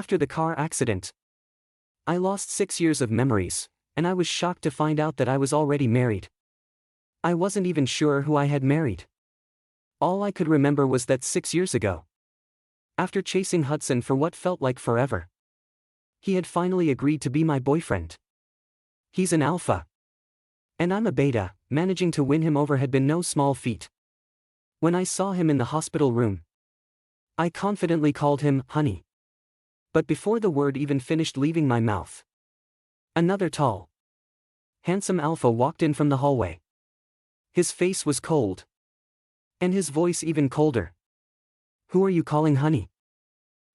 After the car accident, I lost 6 years of memories, and I was shocked to find out that I was already married. I wasn't even sure who I had married. All I could remember was that 6 years ago, after chasing Hudson for what felt like forever, he had finally agreed to be my boyfriend. He's an alpha, and I'm a beta. Managing to win him over had been no small feat. When I saw him in the hospital room, I confidently called him honey. But before the word even finished leaving my mouth, another tall, handsome alpha walked in from the hallway. His face was cold, and his voice even colder. "Who are you calling honey?"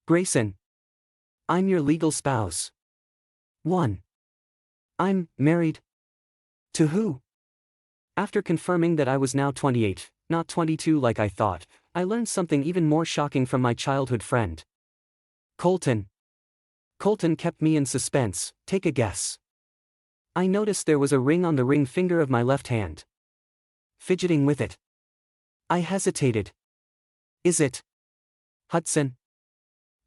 "Grayson. I'm your legal spouse." 1. "I'm married." "To who?" After confirming that I was now 28, not 22 like I thought, I learned something even more shocking from my childhood friend. "Colton." Colton kept me in suspense. Take a guess. I noticed there was a ring on the ring finger of my left hand. Fidgeting with it, I hesitated. "Is it Hudson?"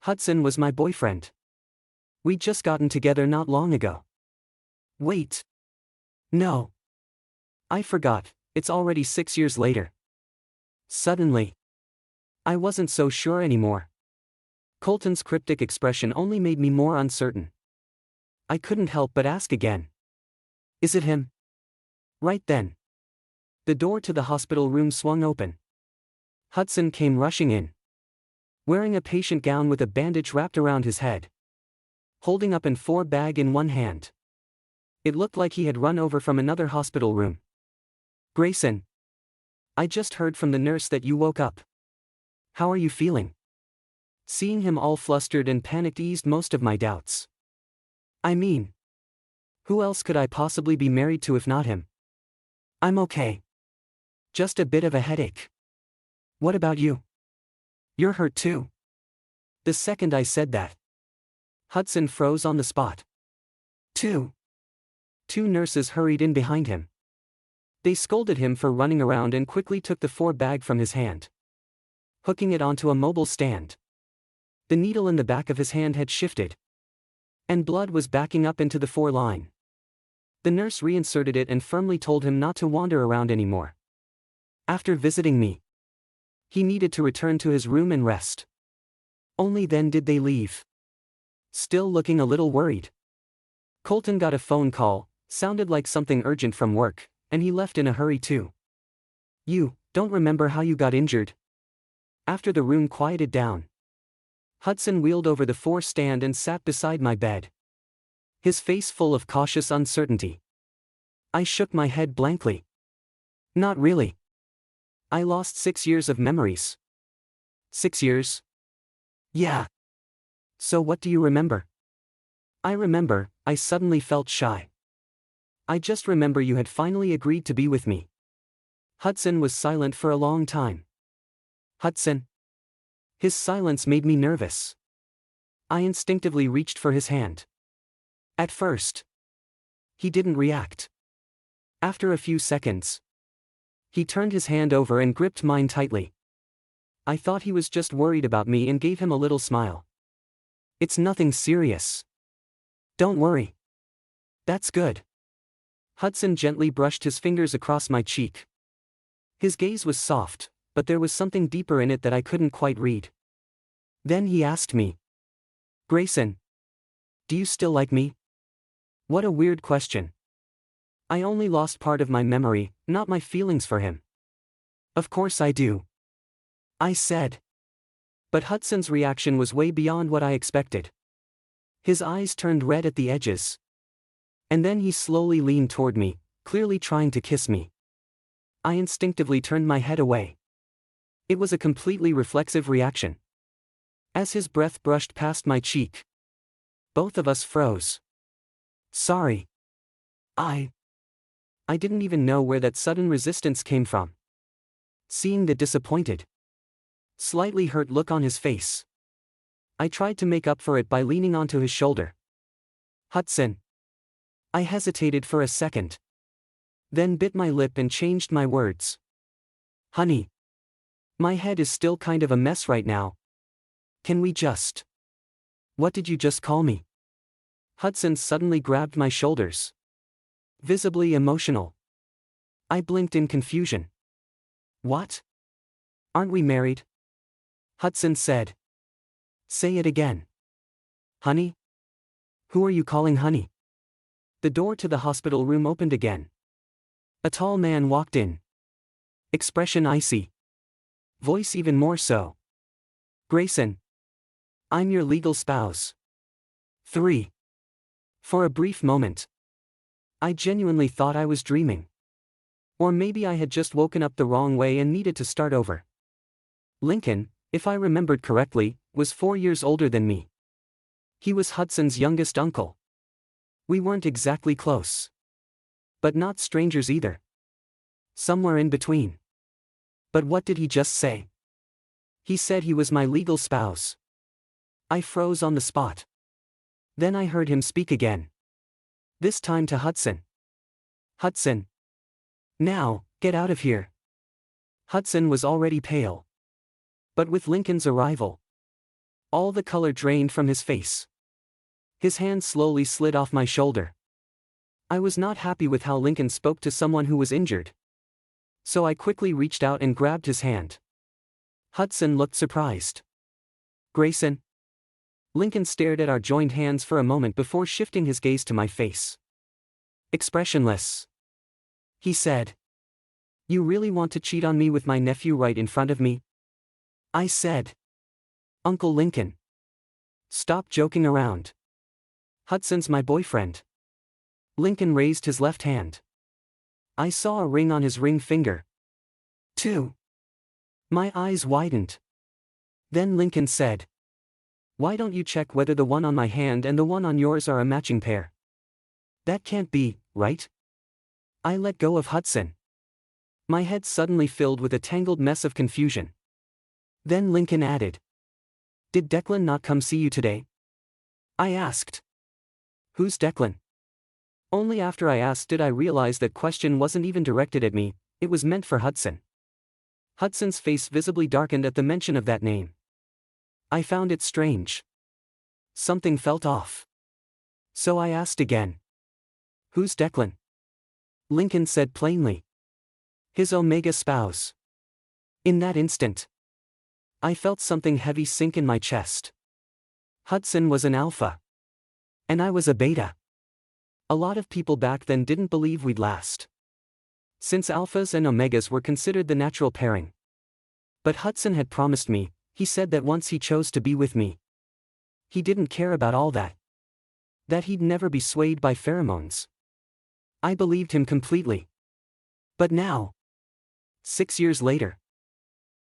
Hudson was my boyfriend. We'd just gotten together not long ago. Wait. No. I forgot, it's already 6 years later. Suddenly, I wasn't so sure anymore. Colton's cryptic expression only made me more uncertain. I couldn't help but ask again. "Is it him?" Right then, the door to the hospital room swung open. Hudson came rushing in, wearing a patient gown with a bandage wrapped around his head, holding up an A4 bag in one hand. It looked like he had run over from another hospital room. "Grayson, I just heard from the nurse that you woke up. How are you feeling?" Seeing him all flustered and panicked eased most of my doubts. I mean, who else could I possibly be married to if not him? "I'm okay. Just a bit of a headache." "What about you? You're hurt too." The second I said that, Hudson froze on the spot. Two nurses hurried in behind him. They scolded him for running around and quickly took the A4 bag from his hand, hooking it onto a mobile stand. The needle in the back of his hand had shifted, and blood was backing up into the A4 line. The nurse reinserted it and firmly told him not to wander around anymore. After visiting me, he needed to return to his room and rest. Only then did they leave, still looking a little worried. Colton got a phone call, sounded like something urgent from work, and he left in a hurry too. "You don't remember how you got injured?" After the room quieted down, Hudson wheeled over the A4 stand and sat beside my bed, his face full of cautious uncertainty. I shook my head blankly. "Not really. I lost 6 years of memories." "6 years?" "Yeah." "So what do you remember?" "I remember, I suddenly felt shy. I just remember you had finally agreed to be with me." Hudson was silent for a long time. "Hudson?" His silence made me nervous. I instinctively reached for his hand. At first, he didn't react. After a few seconds, he turned his hand over and gripped mine tightly. I thought he was just worried about me and gave him a little smile. "It's nothing serious. Don't worry." "That's good." Hudson gently brushed his fingers across my cheek. His gaze was soft, but there was something deeper in it that I couldn't quite read. Then he asked me, "Grayson, do you still like me?" What a weird question. I only lost part of my memory, not my feelings for him. "Of course I do," I said. But Hudson's reaction was way beyond what I expected. His eyes turned red at the edges. And then he slowly leaned toward me, clearly trying to kiss me. I instinctively turned my head away. It was a completely reflexive reaction. As his breath brushed past my cheek, both of us froze. "Sorry. I didn't even know where that sudden resistance came from." Seeing the disappointed, slightly hurt look on his face, I tried to make up for it by leaning onto his shoulder. "Hudson." I hesitated for a second, then bit my lip and changed my words. "Honey. My head is still kind of a mess right now. Can we just What did you just call me? Hudson suddenly grabbed my shoulders. Visibly emotional. I blinked in confusion. What? Aren't we married? Hudson said. Say it again. Honey? Who are you calling honey? The door to the hospital room opened again. A tall man walked in. Expression icy. Voice even more so. Grayson. I'm your legal spouse. 3. For a brief moment, I genuinely thought I was dreaming. Or maybe I had just woken up the wrong way and needed to start over. Lincoln, if I remembered correctly, was 4 years older than me. He was Hudson's youngest uncle. We weren't exactly close. But not strangers either. Somewhere in between. But what did he just say? He said he was my legal spouse. I froze on the spot. Then I heard him speak again. This time to Hudson. Hudson. Now, get out of here. Hudson was already pale. But with Lincoln's arrival, all the color drained from his face. His hand slowly slid off my shoulder. I was not happy with how Lincoln spoke to someone who was injured. So I quickly reached out and grabbed his hand. Hudson looked surprised. Grayson? Lincoln stared at our joined hands for a moment before shifting his gaze to my face. Expressionless. He said. You really want to cheat on me with my nephew right in front of me? I said. Uncle Lincoln. Stop joking around. Hudson's my boyfriend. Lincoln raised his left hand. I saw a ring on his ring finger. 2. My eyes widened. Then Lincoln said. Why don't you check whether the one on my hand and the one on yours are a matching pair? That can't be, right? I let go of Hudson. My head suddenly filled with a tangled mess of confusion. Then Lincoln added. Did Declan not come see you today? I asked. Who's Declan? Only after I asked did I realize that question wasn't even directed at me, it was meant for Hudson. Hudson's face visibly darkened at the mention of that name. I found it strange. Something felt off. So I asked again. Who's Declan? Lincoln said plainly. His Omega spouse. In that instant, I felt something heavy sink in my chest. Hudson was an alpha. And I was a beta. A lot of people back then didn't believe we'd last. Since alphas and omegas were considered the natural pairing. But Hudson had promised me, he said that once he chose to be with me, he didn't care about all that. That he'd never be swayed by pheromones. I believed him completely. But now, 6 years later,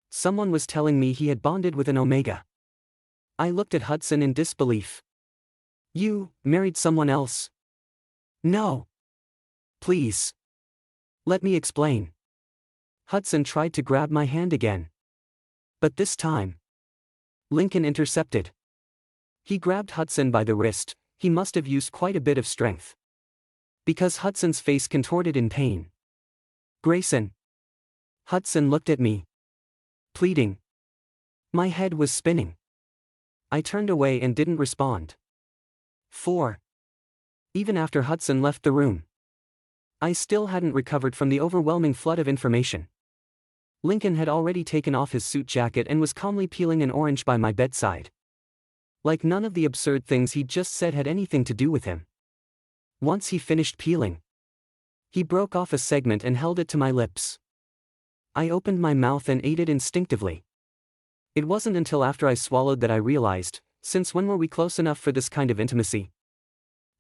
someone was telling me he had bonded with an omega. I looked at Hudson in disbelief. You married someone else? No. Please. Let me explain. Hudson tried to grab my hand again. But this time, Lincoln intercepted. He grabbed Hudson by the wrist. He must have used quite a bit of strength. Because Hudson's face contorted in pain. Grayson. Hudson looked at me. Pleading. My head was spinning. I turned away and didn't respond. 4. Even after Hudson left the room, I still hadn't recovered from the overwhelming flood of information. Lincoln had already taken off his suit jacket and was calmly peeling an orange by my bedside. Like none of the absurd things he'd just said had anything to do with him. Once he finished peeling, he broke off a segment and held it to my lips. I opened my mouth and ate it instinctively. It wasn't until after I swallowed that I realized, since when were we close enough for this kind of intimacy?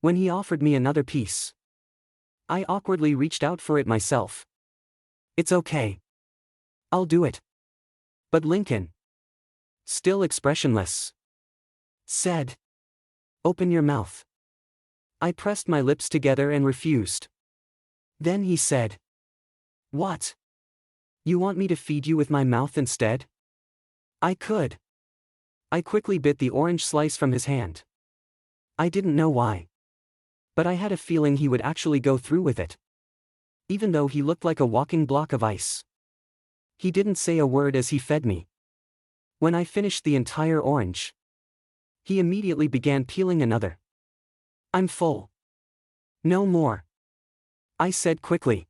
When he offered me another piece, I awkwardly reached out for it myself. It's okay. I'll do it. But Lincoln, still expressionless, said, open your mouth. I pressed my lips together and refused. Then he said, what? You want me to feed you with my mouth instead? I could. I quickly bit the orange slice from his hand. I didn't know why. But I had a feeling he would actually go through with it. Even though he looked like a walking block of ice. He didn't say a word as he fed me. When I finished the entire orange, He immediately began peeling another. I'm full. No more, I said quickly.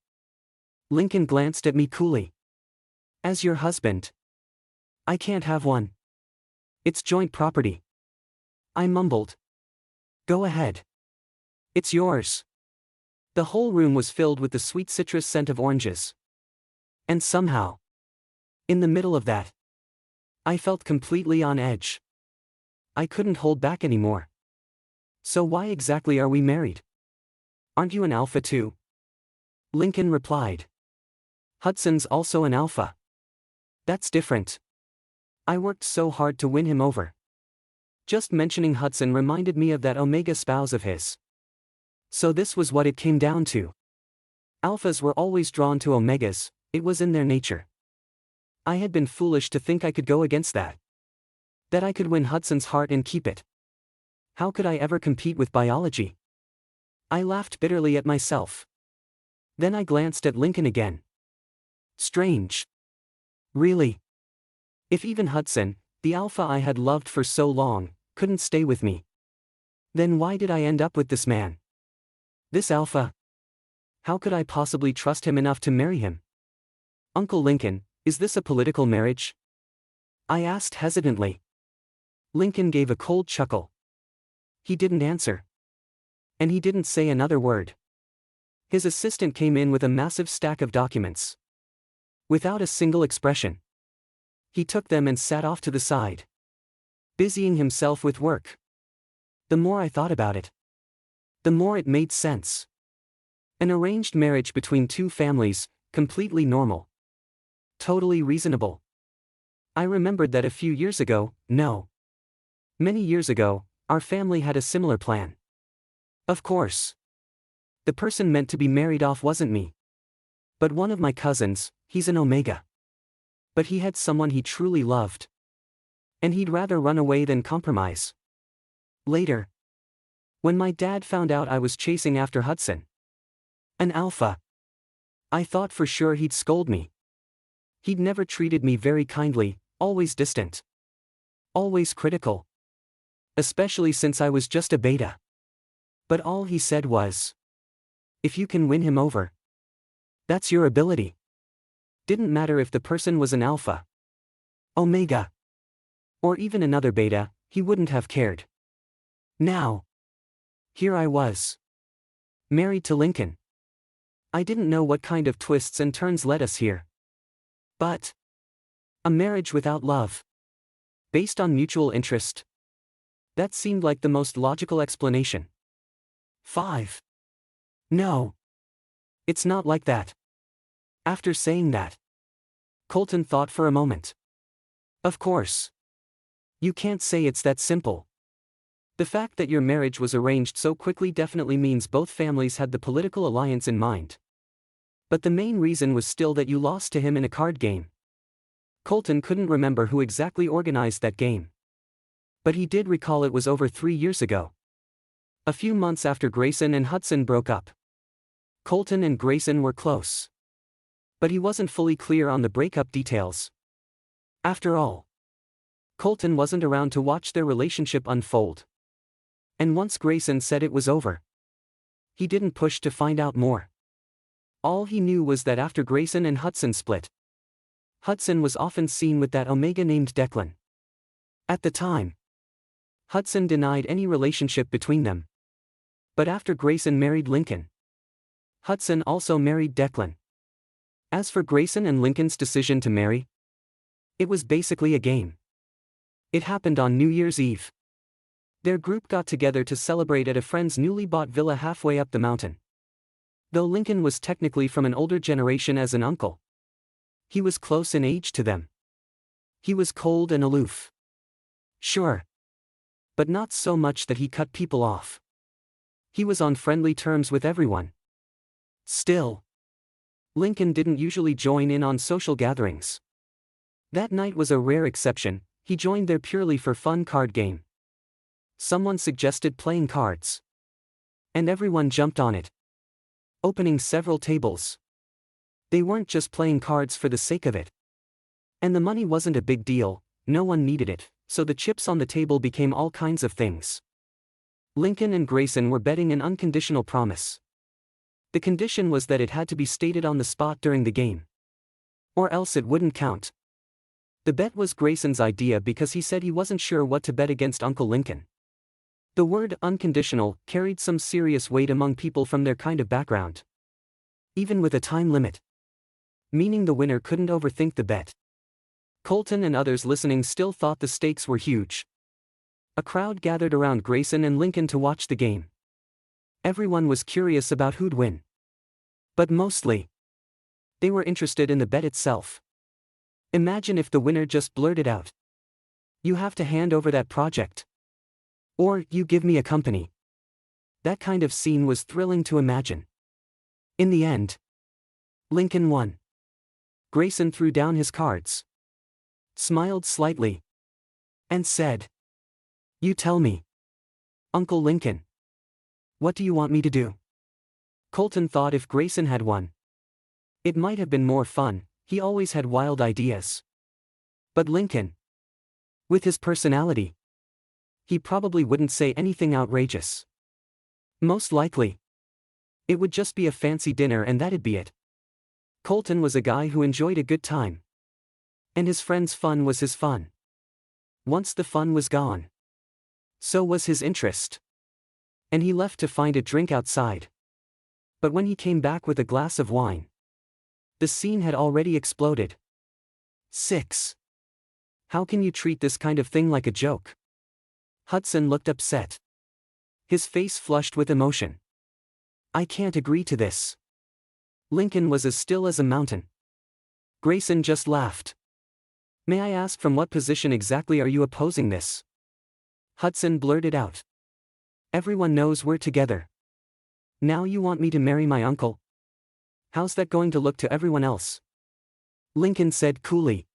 Lincoln glanced at me coolly. As your husband, I can't have one. It's joint property. I mumbled. Go ahead. It's yours. The whole room was filled with the sweet citrus scent of oranges. And somehow, in the middle of that, I felt completely on edge. I couldn't hold back anymore. So why exactly are we married? Aren't you an alpha too? Lincoln replied. Hudson's also an alpha. That's different. I worked so hard to win him over. Just mentioning Hudson reminded me of that Omega spouse of his. So this was what it came down to. Alphas were always drawn to Omegas, it was in their nature. I had been foolish to think I could go against that. That I could win Hudson's heart and keep it. How could I ever compete with biology? I laughed bitterly at myself. Then I glanced at Lincoln again. Strange. Really? If even Hudson, the alpha I had loved for so long, couldn't stay with me, then why did I end up with this man? This alpha? How could I possibly trust him enough to marry him? Uncle Lincoln, is this a political marriage? I asked hesitantly. Lincoln gave a cold chuckle. He didn't answer. And he didn't say another word. His assistant came in with a massive stack of documents. Without a single expression. He took them and sat off to the side, busying himself with work. The more I thought about it, the more it made sense. An arranged marriage between two families, completely normal. Totally reasonable. I remembered that a few years ago, many years ago, our family had a similar plan. Of course. The person meant to be married off wasn't me. But one of my cousins, he's an Omega. But he had someone he truly loved. And he'd rather run away than compromise. Later, when my dad found out I was chasing after Hudson, an alpha, I thought for sure he'd scold me. He'd never treated me very kindly, always distant. Always critical. Especially since I was just a beta. But all he said was, if you can win him over, that's your ability. Didn't matter if the person was an alpha, Omega, or even another beta, he wouldn't have cared. Now, here I was, married to Lincoln. I didn't know what kind of twists and turns led us here. But a marriage without love, based on mutual interest, that seemed like the most logical explanation. 5. No. It's not like that. After saying that, Colton thought for a moment. Of course. You can't say it's that simple. The fact that your marriage was arranged so quickly definitely means both families had the political alliance in mind. But the main reason was still that you lost to him in a card game. Colton couldn't remember who exactly organized that game. But he did recall it was over 3 years ago. A few months after Grayson and Hudson broke up. Colton and Grayson were close. But he wasn't fully clear on the breakup details. After all, Colton wasn't around to watch their relationship unfold. And once Grayson said it was over, he didn't push to find out more. All he knew was that after Grayson and Hudson split, Hudson was often seen with that Omega named Declan. At the time, Hudson denied any relationship between them. But after Grayson married Lincoln, Hudson also married Declan. As for Grayson and Lincoln's decision to marry, it was basically a game. It happened on New Year's Eve. Their group got together to celebrate at a friend's newly bought villa halfway up the mountain. Though Lincoln was technically from an older generation as an uncle, he was close in age to them. He was cold and aloof. Sure. But not so much that he cut people off. He was on friendly terms with everyone. Still, Lincoln didn't usually join in on social gatherings. That night was a rare exception, he joined their purely for fun card game. Someone suggested playing cards. And everyone jumped on it, opening several tables. They weren't just playing cards for the sake of it. And the money wasn't a big deal, no one needed it, so the chips on the table became all kinds of things. Lincoln and Grayson were betting an unconditional promise. The condition was that it had to be stated on the spot during the game, or else it wouldn't count. The bet was Grayson's idea because he said he wasn't sure what to bet against Uncle Lincoln. The word unconditional carried some serious weight among people from their kind of background, even with a time limit, meaning the winner couldn't overthink the bet. Colton and others listening still thought the stakes were huge. A crowd gathered around Grayson and Lincoln to watch the game. Everyone was curious about who'd win, but mostly, they were interested in the bet itself. Imagine if the winner just blurted out, "You have to hand over that project," or "You give me a company." That kind of scene was thrilling to imagine. In the end, Lincoln won. Grayson threw down his cards, smiled slightly, and said, "You tell me, Uncle Lincoln. What do you want me to do?" Colton thought if Grayson had won, it might have been more fun. He always had wild ideas. But Lincoln, with his personality, he probably wouldn't say anything outrageous. Most likely, it would just be a fancy dinner and that'd be it. Colton was a guy who enjoyed a good time, and his friend's fun was his fun. Once the fun was gone, so was his interest, and he left to find a drink outside. But when he came back with a glass of wine, the scene had already exploded. 6. How can you treat this kind of thing like a joke? Hudson looked upset. His face flushed with emotion. "I can't agree to this." Lincoln was as still as a mountain. Grayson just laughed. "May I ask from what position exactly are you opposing this?" Hudson blurted out. "Everyone knows we're together. Now you want me to marry my uncle? How's that going to look to everyone else?" Lincoln said coolly,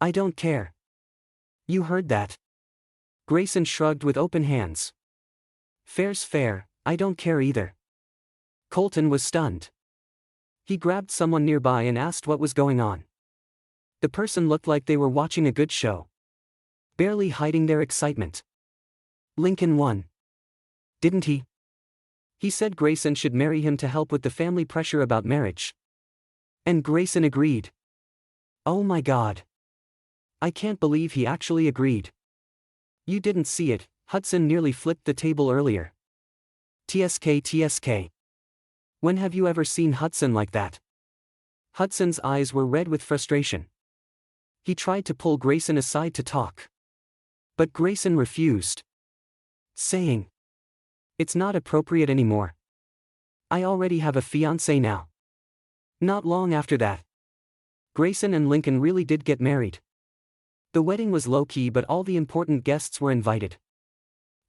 "I don't care." "You heard that?" Grayson shrugged with open hands. "Fair's fair, I don't care either." Colton was stunned. He grabbed someone nearby and asked what was going on. The person looked like they were watching a good show, barely hiding their excitement. "Lincoln won. Didn't he? He said Grayson should marry him to help with the family pressure about marriage. And Grayson agreed." "Oh my God. I can't believe he actually agreed." "You didn't see it," Hudson nearly flipped the table earlier. TSK. When have you ever seen Hudson like that?" Hudson's eyes were red with frustration. He tried to pull Grayson aside to talk, but Grayson refused, saying, "It's not appropriate anymore. I already have a fiancé now." Not long after that, Grayson and Lincoln really did get married. The wedding was low-key but all the important guests were invited.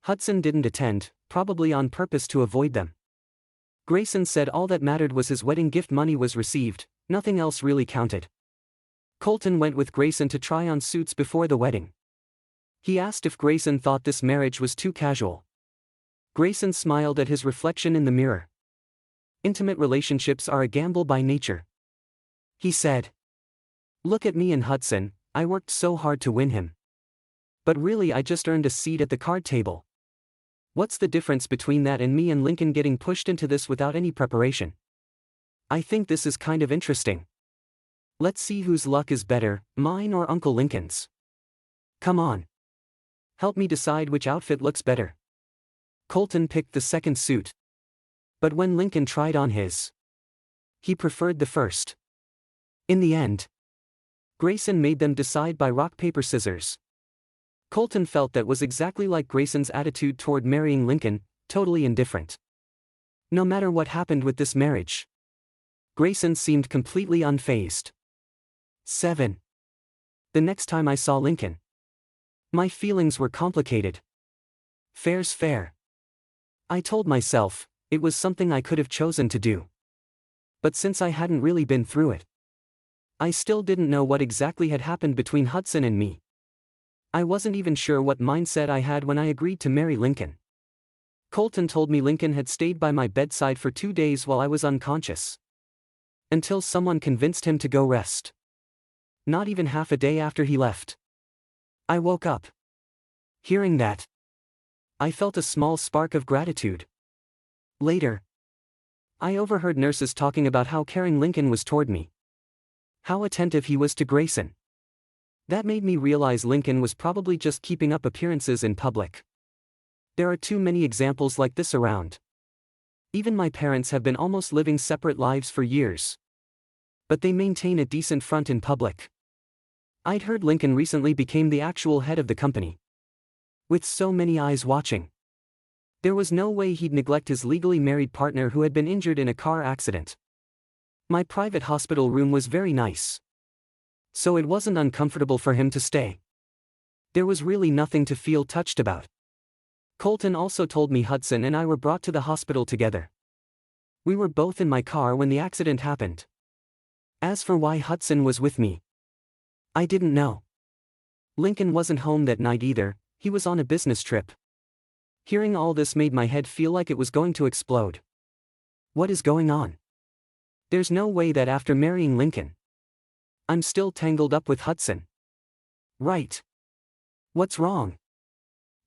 Hudson didn't attend, probably on purpose to avoid them. Grayson said all that mattered was his wedding gift money was received, nothing else really counted. Colton went with Grayson to try on suits before the wedding. He asked if Grayson thought this marriage was too casual. Grayson smiled at his reflection in the mirror. "Intimate relationships are a gamble by nature," he said. "Look at me and Hudson, I worked so hard to win him. But really I just earned a seat at the card table. What's the difference between that and me and Lincoln getting pushed into this without any preparation? I think this is kind of interesting. Let's see whose luck is better, mine or Uncle Lincoln's. Come on. Help me decide which outfit looks better." Colton picked the second suit. But when Lincoln tried on his, he preferred the first. In the end, Grayson made them decide by rock paper scissors. Colton felt that was exactly like Grayson's attitude toward marrying Lincoln, totally indifferent. No matter what happened with this marriage, Grayson seemed completely unfazed. 7. The next time I saw Lincoln, my feelings were complicated. Fair's fair. I told myself, it was something I could have chosen to do. But since I hadn't really been through it, I still didn't know what exactly had happened between Hudson and me. I wasn't even sure what mindset I had when I agreed to marry Lincoln. Colton told me Lincoln had stayed by my bedside for 2 days while I was unconscious, until someone convinced him to go rest. Not even half a day after he left, I woke up. Hearing that, I felt a small spark of gratitude. Later, I overheard nurses talking about how caring Lincoln was toward me. How attentive he was to Grayson. That made me realize Lincoln was probably just keeping up appearances in public. There are too many examples like this around. Even my parents have been almost living separate lives for years. But they maintain a decent front in public. I'd heard Lincoln recently became the actual head of the company. With so many eyes watching, there was no way he'd neglect his legally married partner who had been injured in a car accident. My private hospital room was very nice, so it wasn't uncomfortable for him to stay. There was really nothing to feel touched about. Colton also told me Hudson and I were brought to the hospital together. We were both in my car when the accident happened. As for why Hudson was with me, I didn't know. Lincoln wasn't home that night either, he was on a business trip. Hearing all this made my head feel like it was going to explode. What is going on? There's no way that after marrying Lincoln, I'm still tangled up with Hudson. Right. What's wrong?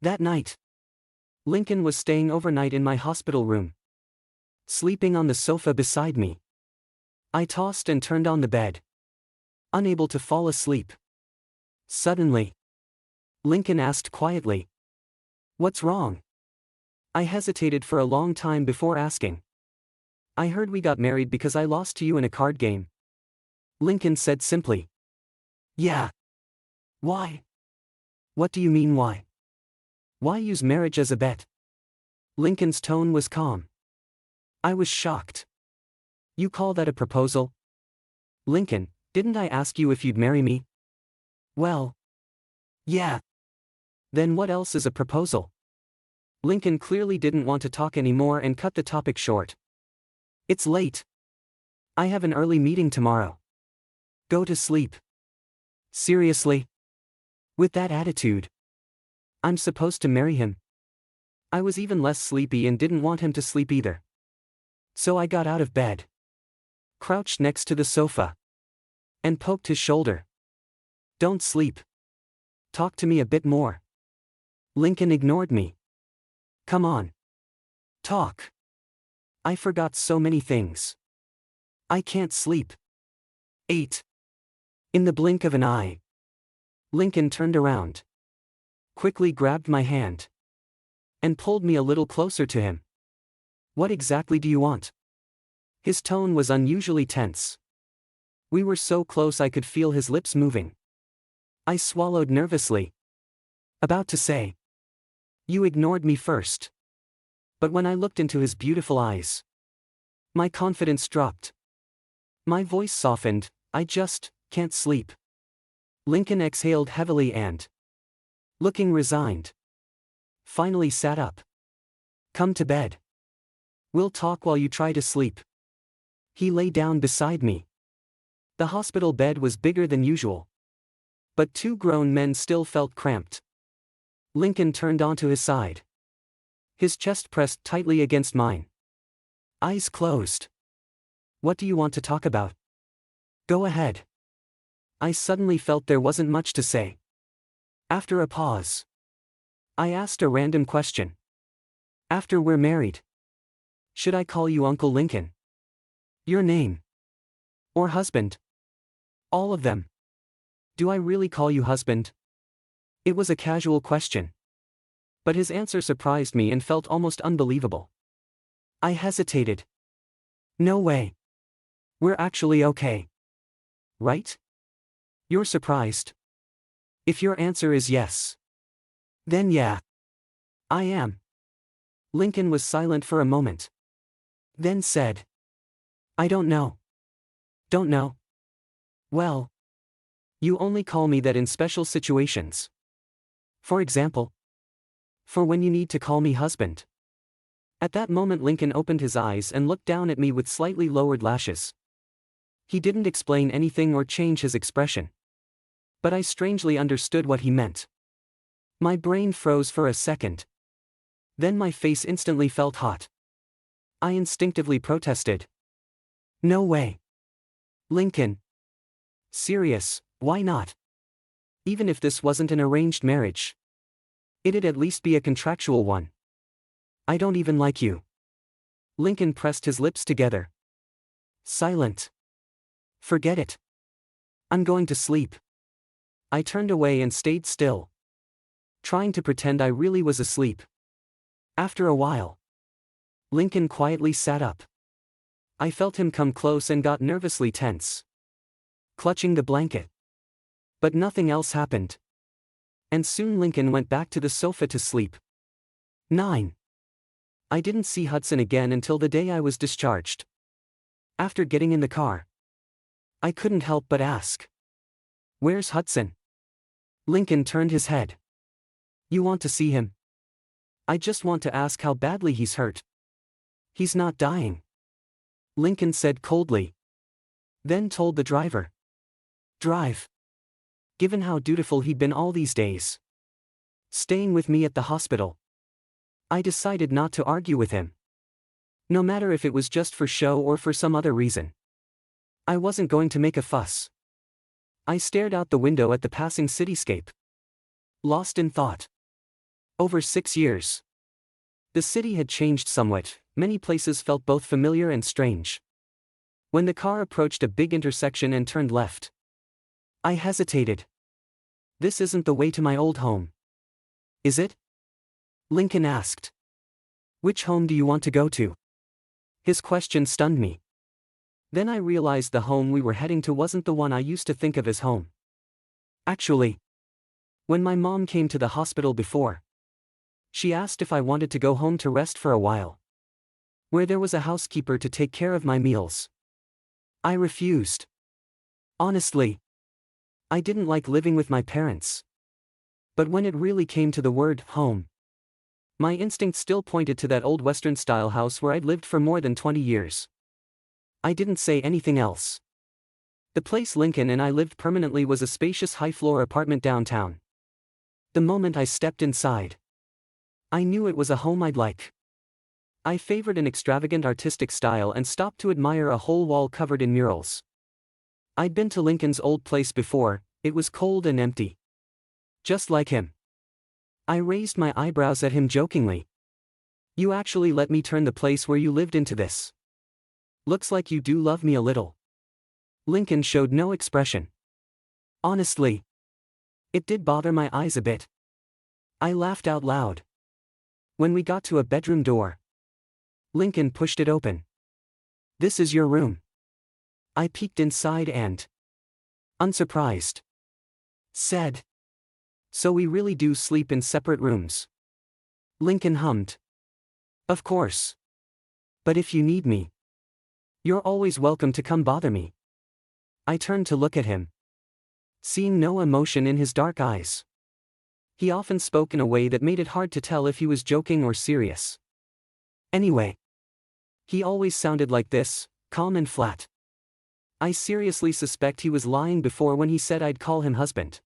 That night, Lincoln was staying overnight in my hospital room, sleeping on the sofa beside me. I tossed and turned on the bed, unable to fall asleep. Suddenly, Lincoln asked quietly, "What's wrong?" I hesitated for a long time before asking. "I heard we got married because I lost to you in a card game." Lincoln said simply. "Yeah. Why?" "What do you mean why? Why use marriage as a bet?" Lincoln's tone was calm. I was shocked. "You call that a proposal?" "Lincoln, didn't I ask you if you'd marry me?" "Well, yeah." "Then what else is a proposal?" Lincoln clearly didn't want to talk anymore and cut the topic short. "It's late. I have an early meeting tomorrow. Go to sleep." "Seriously? With that attitude? I'm supposed to marry him?" I was even less sleepy and didn't want him to sleep either. So I got out of bed, crouched next to the sofa, and poked his shoulder. "Don't sleep. Talk to me a bit more." Lincoln ignored me. "Come on. Talk. I forgot so many things. I can't sleep." 8. In the blink of an eye, Lincoln turned around, quickly grabbed my hand, and pulled me a little closer to him. "What exactly do you want?" His tone was unusually tense. We were so close I could feel his lips moving. I swallowed nervously, about to say, "You ignored me first." But when I looked into his beautiful eyes, my confidence dropped. My voice softened. "I just can't sleep." Lincoln exhaled heavily and, looking resigned, finally sat up. "Come to bed. We'll talk while you try to sleep." He lay down beside me. The hospital bed was bigger than usual, but two grown men still felt cramped. Lincoln turned onto his side, his chest pressed tightly against mine, eyes closed. "What do you want to talk about? Go ahead." I suddenly felt there wasn't much to say. After a pause, I asked a random question. "After we're married, should I call you Uncle Lincoln? Your name? Or husband? All of them? Do I really call you husband?" It was a casual question, but his answer surprised me and felt almost unbelievable. I hesitated. "No way. We're actually okay. Right? You're surprised? If your answer is yes, then yeah, I am." Lincoln was silent for a moment, then said, "I don't know." "Don't know? Well, you only call me that in special situations. For example, for when you need to call me husband." At that moment Lincoln opened his eyes and looked down at me with slightly lowered lashes. He didn't explain anything or change his expression, but I strangely understood what he meant. My brain froze for a second. Then my face instantly felt hot. I instinctively protested. "No way. Lincoln. Serious, why not? Even if this wasn't an arranged marriage." It'd at least be a contractual one. I don't even like you. Lincoln pressed his lips together. Silent. Forget it. I'm going to sleep. I turned away and stayed still, trying to pretend I really was asleep. After a while, Lincoln quietly sat up. I felt him come close and got nervously tense, clutching the blanket. But nothing else happened. And soon Lincoln went back to the sofa to sleep. 9. I didn't see Hudson again until the day I was discharged. After getting in the car, I couldn't help but ask, "Where's Hudson?" Lincoln turned his head. "You want to see him?" "I just want to ask how badly he's hurt." "He's not dying," Lincoln said coldly. Then told the driver, "Drive." Given how dutiful he'd been all these days, staying with me at the hospital, I decided not to argue with him. No matter if it was just for show or for some other reason. I wasn't going to make a fuss. I stared out the window at the passing cityscape, lost in thought. Over 6 years. The city had changed somewhat, many places felt both familiar and strange. When the car approached a big intersection and turned left, I hesitated. "This isn't the way to my old home." "Is it?" Lincoln asked. "Which home do you want to go to?" His question stunned me. Then I realized the home we were heading to wasn't the one I used to think of as home. Actually, when my mom came to the hospital before, she asked if I wanted to go home to rest for a while, where there was a housekeeper to take care of my meals. I refused. Honestly, I didn't like living with my parents. But when it really came to the word home, my instinct still pointed to that old Western-style house where I'd lived for more than 20 years. I didn't say anything else. The place Lincoln and I lived permanently was a spacious high-floor apartment downtown. The moment I stepped inside, I knew it was a home I'd like. I favored an extravagant artistic style and stopped to admire a whole wall covered in murals. I'd been to Lincoln's old place before. It was cold and empty. Just like him. I raised my eyebrows at him jokingly. "You actually let me turn the place where you lived into this. Looks like you do love me a little." Lincoln showed no expression. Honestly, it did bother my eyes a bit. I laughed out loud. When we got to a bedroom door, Lincoln pushed it open. "This is your room." I peeked inside and, unsurprised, said, "So we really do sleep in separate rooms?" Lincoln hummed. "Of course. But if you need me, you're always welcome to come bother me." I turned to look at him, seeing no emotion in his dark eyes. He often spoke in a way that made it hard to tell if he was joking or serious. Anyway, he always sounded like this, calm and flat. I seriously suspect he was lying before when he said I'd call him husband.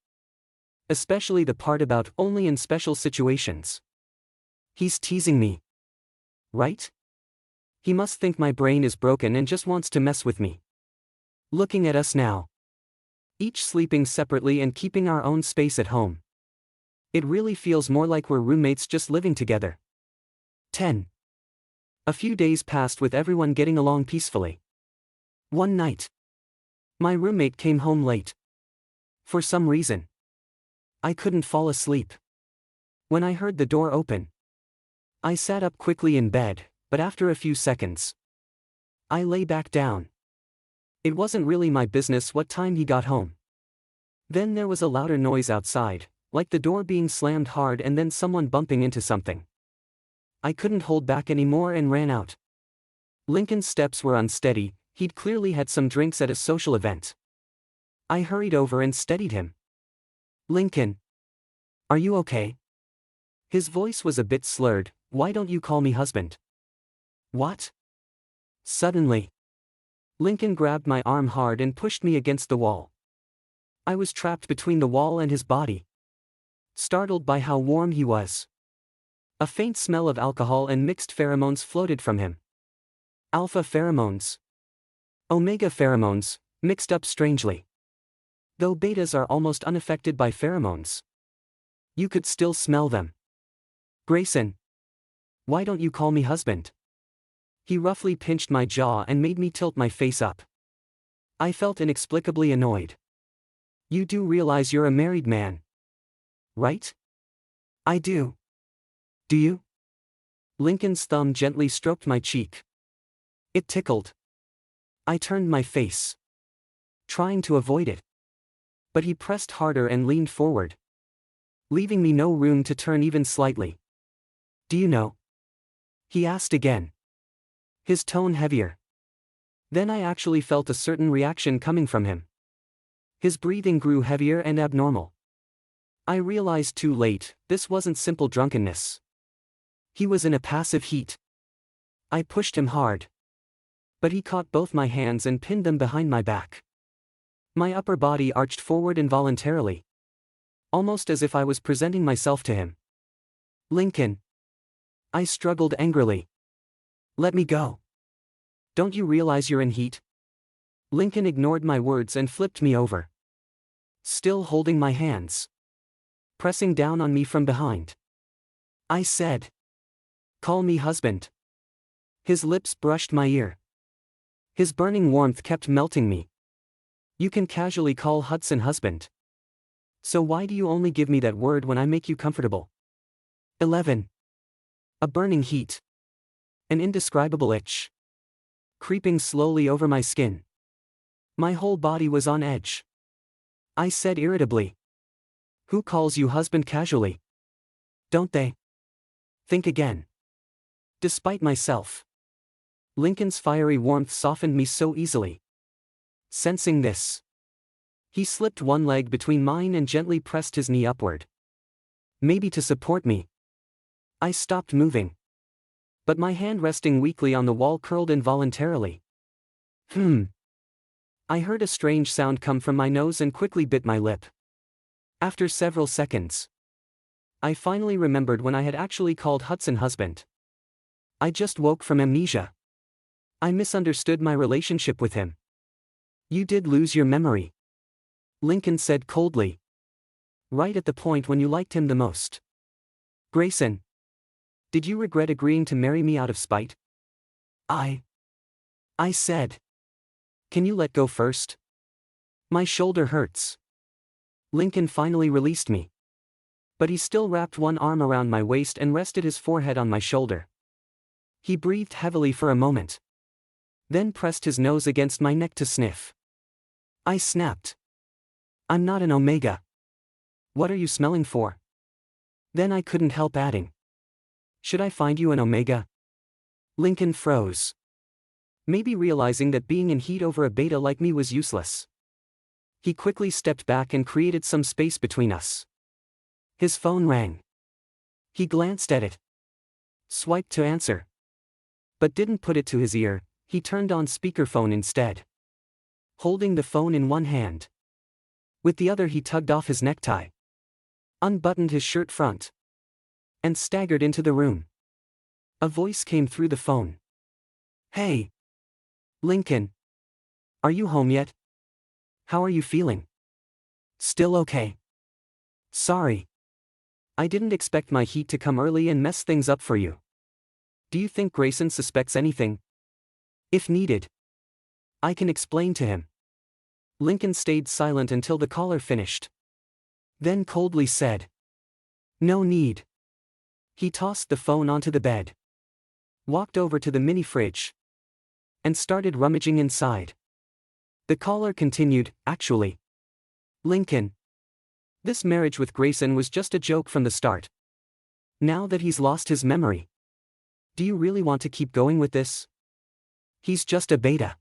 Especially the part about only in special situations. He's teasing me. Right? He must think my brain is broken and just wants to mess with me. Looking at us now, each sleeping separately and keeping our own space at home, it really feels more like we're roommates just living together. 10. A few days passed with everyone getting along peacefully. One night, my roommate came home late. For some reason, I couldn't fall asleep. When I heard the door open, I sat up quickly in bed, but after a few seconds, I lay back down. It wasn't really my business what time he got home. Then there was a louder noise outside, like the door being slammed hard and then someone bumping into something. I couldn't hold back anymore and ran out. Lincoln's steps were unsteady. He'd clearly had some drinks at a social event. I hurried over and steadied him. "Lincoln, are you okay?" His voice was a bit slurred. "Why don't you call me husband?" "What?" Suddenly, Lincoln grabbed my arm hard and pushed me against the wall. I was trapped between the wall and his body, startled by how warm he was. A faint smell of alcohol and mixed pheromones floated from him. Alpha pheromones. Omega pheromones, mixed up strangely. Though betas are almost unaffected by pheromones, you could still smell them. Grayson. Why don't you call me husband? He roughly pinched my jaw and made me tilt my face up. I felt inexplicably annoyed. You do realize you're a married man, right? I do. Do you? Lincoln's thumb gently stroked my cheek. It tickled. I turned my face, trying to avoid it. But he pressed harder and leaned forward, leaving me no room to turn even slightly. Do you know? He asked again, his tone heavier. Then I actually felt a certain reaction coming from him. His breathing grew heavier and abnormal. I realized too late, this wasn't simple drunkenness. He was in a passive heat. I pushed him hard, but he caught both my hands and pinned them behind my back. My upper body arched forward involuntarily, almost as if I was presenting myself to him. Lincoln. I struggled angrily. Let me go. Don't you realize you're in heat? Lincoln ignored my words and flipped me over, still holding my hands, pressing down on me from behind. I said, call me husband. His lips brushed my ear. His burning warmth kept melting me. You can casually call Hudson husband. So why do you only give me that word when I make you comfortable? 11. A burning heat. An indescribable itch, creeping slowly over my skin. My whole body was on edge. I said irritably, who calls you husband casually? Don't they? Think again. Despite myself, Lincoln's fiery warmth softened me so easily. Sensing this, he slipped one leg between mine and gently pressed his knee upward, maybe to support me. I stopped moving, but my hand resting weakly on the wall curled involuntarily. I heard a strange sound come from my nose and quickly bit my lip. After several seconds, I finally remembered when I had actually called Hudson husband. I just woke from amnesia. I misunderstood my relationship with him. You did lose your memory, Lincoln said coldly. Right at the point when you liked him the most. Grayson. Did you regret agreeing to marry me out of spite? I said. Can you let go first? My shoulder hurts. Lincoln finally released me. But he still wrapped one arm around my waist and rested his forehead on my shoulder. He breathed heavily for a moment, then pressed his nose against my neck to sniff. I snapped. I'm not an Omega. What are you smelling for? Then I couldn't help adding, should I find you an Omega? Lincoln froze, maybe realizing that being in heat over a beta like me was useless. He quickly stepped back and created some space between us. His phone rang. He glanced at it, swiped to answer, but didn't put it to his ear. He turned on speakerphone instead, holding the phone in one hand. With the other he tugged off his necktie, unbuttoned his shirt front, and staggered into the room. A voice came through the phone. Hey, Lincoln. Are you home yet? How are you feeling? Still okay? Sorry. I didn't expect my heat to come early and mess things up for you. Do you think Grayson suspects anything? If needed, I can explain to him. Lincoln stayed silent until the caller finished, then coldly said, no need. He tossed the phone onto the bed, walked over to the mini fridge, and started rummaging inside. The caller continued, actually, Lincoln, this marriage with Grayson was just a joke from the start. Now that he's lost his memory, do you really want to keep going with this? He's just a beta.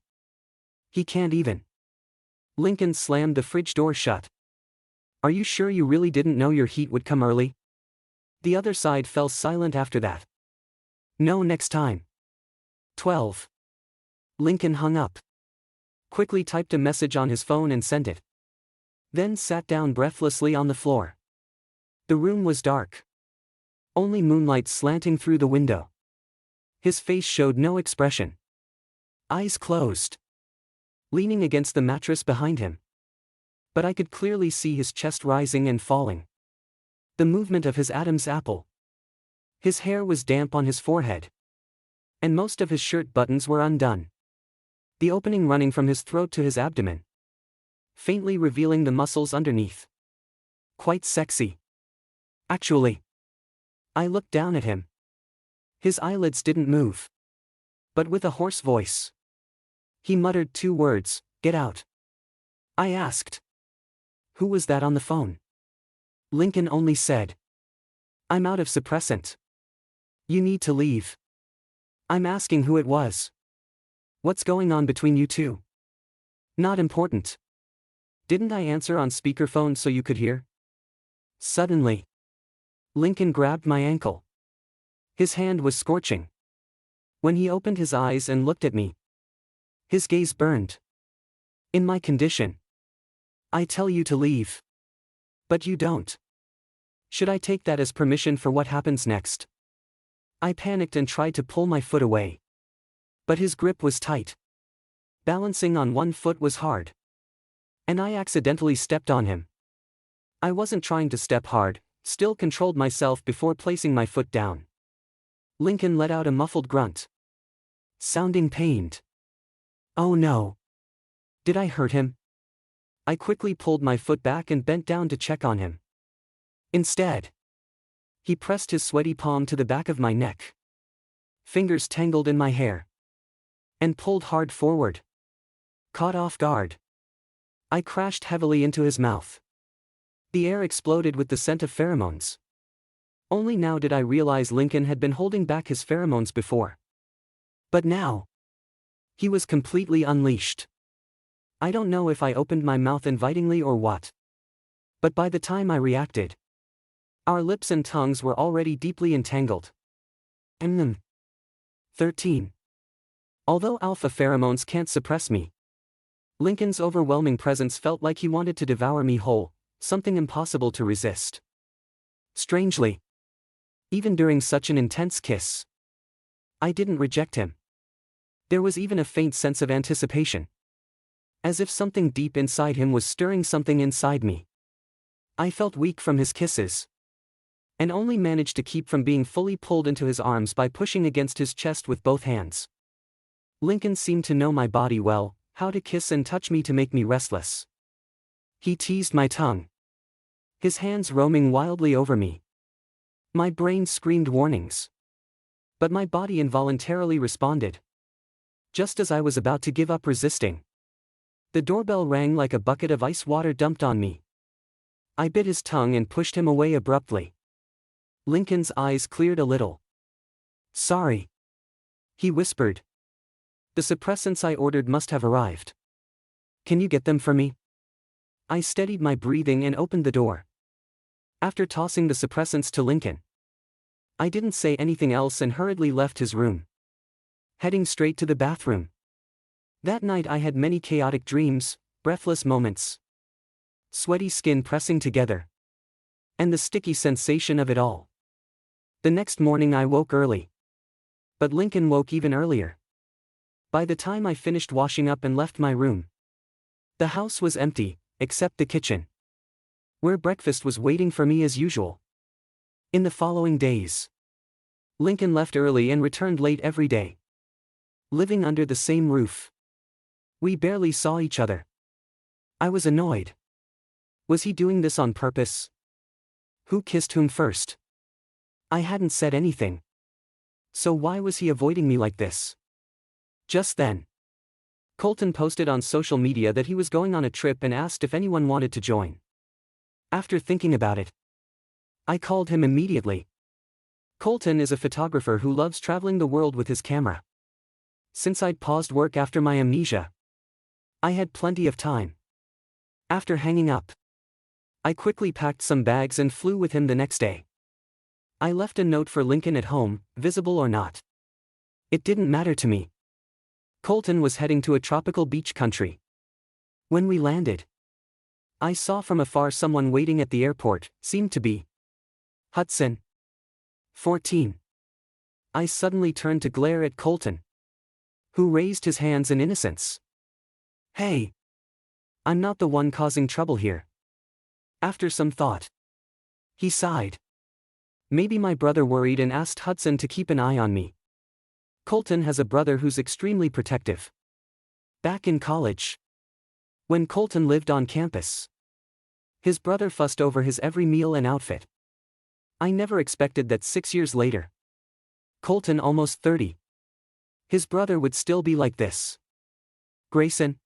He can't even. Lincoln slammed the fridge door shut. Are you sure you really didn't know your heat would come early? The other side fell silent after that. No, next time. 12. Lincoln hung up, quickly typed a message on his phone and sent it, then sat down breathlessly on the floor. The room was dark, only moonlight slanting through the window. His face showed no expression, eyes closed, leaning against the mattress behind him. But I could clearly see his chest rising and falling, the movement of his Adam's apple. His hair was damp on his forehead, and most of his shirt buttons were undone, the opening running from his throat to his abdomen, faintly revealing the muscles underneath. Quite sexy. Actually. I looked down at him. His eyelids didn't move. But with a hoarse voice, he muttered 2 words, "Get out." I asked, "Who was that on the phone?" Lincoln only said, "I'm out of suppressant. You need to leave." I'm asking who it was. What's going on between you two? Not important. Didn't I answer on speakerphone so you could hear? Suddenly, Lincoln grabbed my ankle. His hand was scorching. When he opened his eyes and looked at me, his gaze burned. In my condition, I tell you to leave. But you don't. Should I take that as permission for what happens next? I panicked and tried to pull my foot away. But his grip was tight. Balancing on one foot was hard. And I accidentally stepped on him. I wasn't trying to step hard, still controlled myself before placing my foot down. Lincoln let out a muffled grunt, sounding pained. Oh no. Did I hurt him? I quickly pulled my foot back and bent down to check on him. Instead, he pressed his sweaty palm to the back of my neck. Fingers tangled in my hair. And pulled hard forward. Caught off guard, I crashed heavily into his mouth. The air exploded with the scent of pheromones. Only now did I realize Lincoln had been holding back his pheromones before. But now, he was completely unleashed. I don't know if I opened my mouth invitingly or what. But by the time I reacted, our lips and tongues were already deeply entangled. 13. Although alpha pheromones can't suppress me, Lincoln's overwhelming presence felt like he wanted to devour me whole, something impossible to resist. Strangely, even during such an intense kiss, I didn't reject him. There was even a faint sense of anticipation. As if something deep inside him was stirring something inside me. I felt weak from his kisses, and only managed to keep from being fully pulled into his arms by pushing against his chest with both hands. Lincoln seemed to know my body well, how to kiss and touch me to make me restless. He teased my tongue, his hands roaming wildly over me. My brain screamed warnings, but my body involuntarily responded. Just as I was about to give up resisting, the doorbell rang like a bucket of ice water dumped on me. I bit his tongue and pushed him away abruptly. Lincoln's eyes cleared a little. "Sorry," he whispered. "The suppressants I ordered must have arrived. Can you get them for me?" I steadied my breathing and opened the door. After tossing the suppressants to Lincoln, I didn't say anything else and hurriedly left his room, heading straight to the bathroom. That night I had many chaotic dreams, breathless moments, sweaty skin pressing together, and the sticky sensation of it all. The next morning I woke early. But Lincoln woke even earlier. By the time I finished washing up and left my room, the house was empty, except the kitchen, where breakfast was waiting for me as usual. In the following days, Lincoln left early and returned late every day. Living under the same roof, we barely saw each other. I was annoyed. Was he doing this on purpose? Who kissed whom first? I hadn't said anything. So why was he avoiding me like this? Just then, Colton posted on social media that he was going on a trip and asked if anyone wanted to join. After thinking about it, I called him immediately. Colton is a photographer who loves traveling the world with his camera. Since I'd paused work after my amnesia, I had plenty of time. After hanging up, I quickly packed some bags and flew with him the next day. I left a note for Lincoln at home, visible or not. It didn't matter to me. Colton was heading to a tropical beach country. When we landed, I saw from afar someone waiting at the airport, seemed to be Hudson. 14. I suddenly turned to glare at Colton, who raised his hands in innocence. Hey! I'm not the one causing trouble here. After some thought, he sighed. Maybe my brother worried and asked Hudson to keep an eye on me. Colton has a brother who's extremely protective. Back in college, when Colton lived on campus, his brother fussed over his every meal and outfit. I never expected that 6 years later, Colton almost 30, his brother would still be like this. Grayson?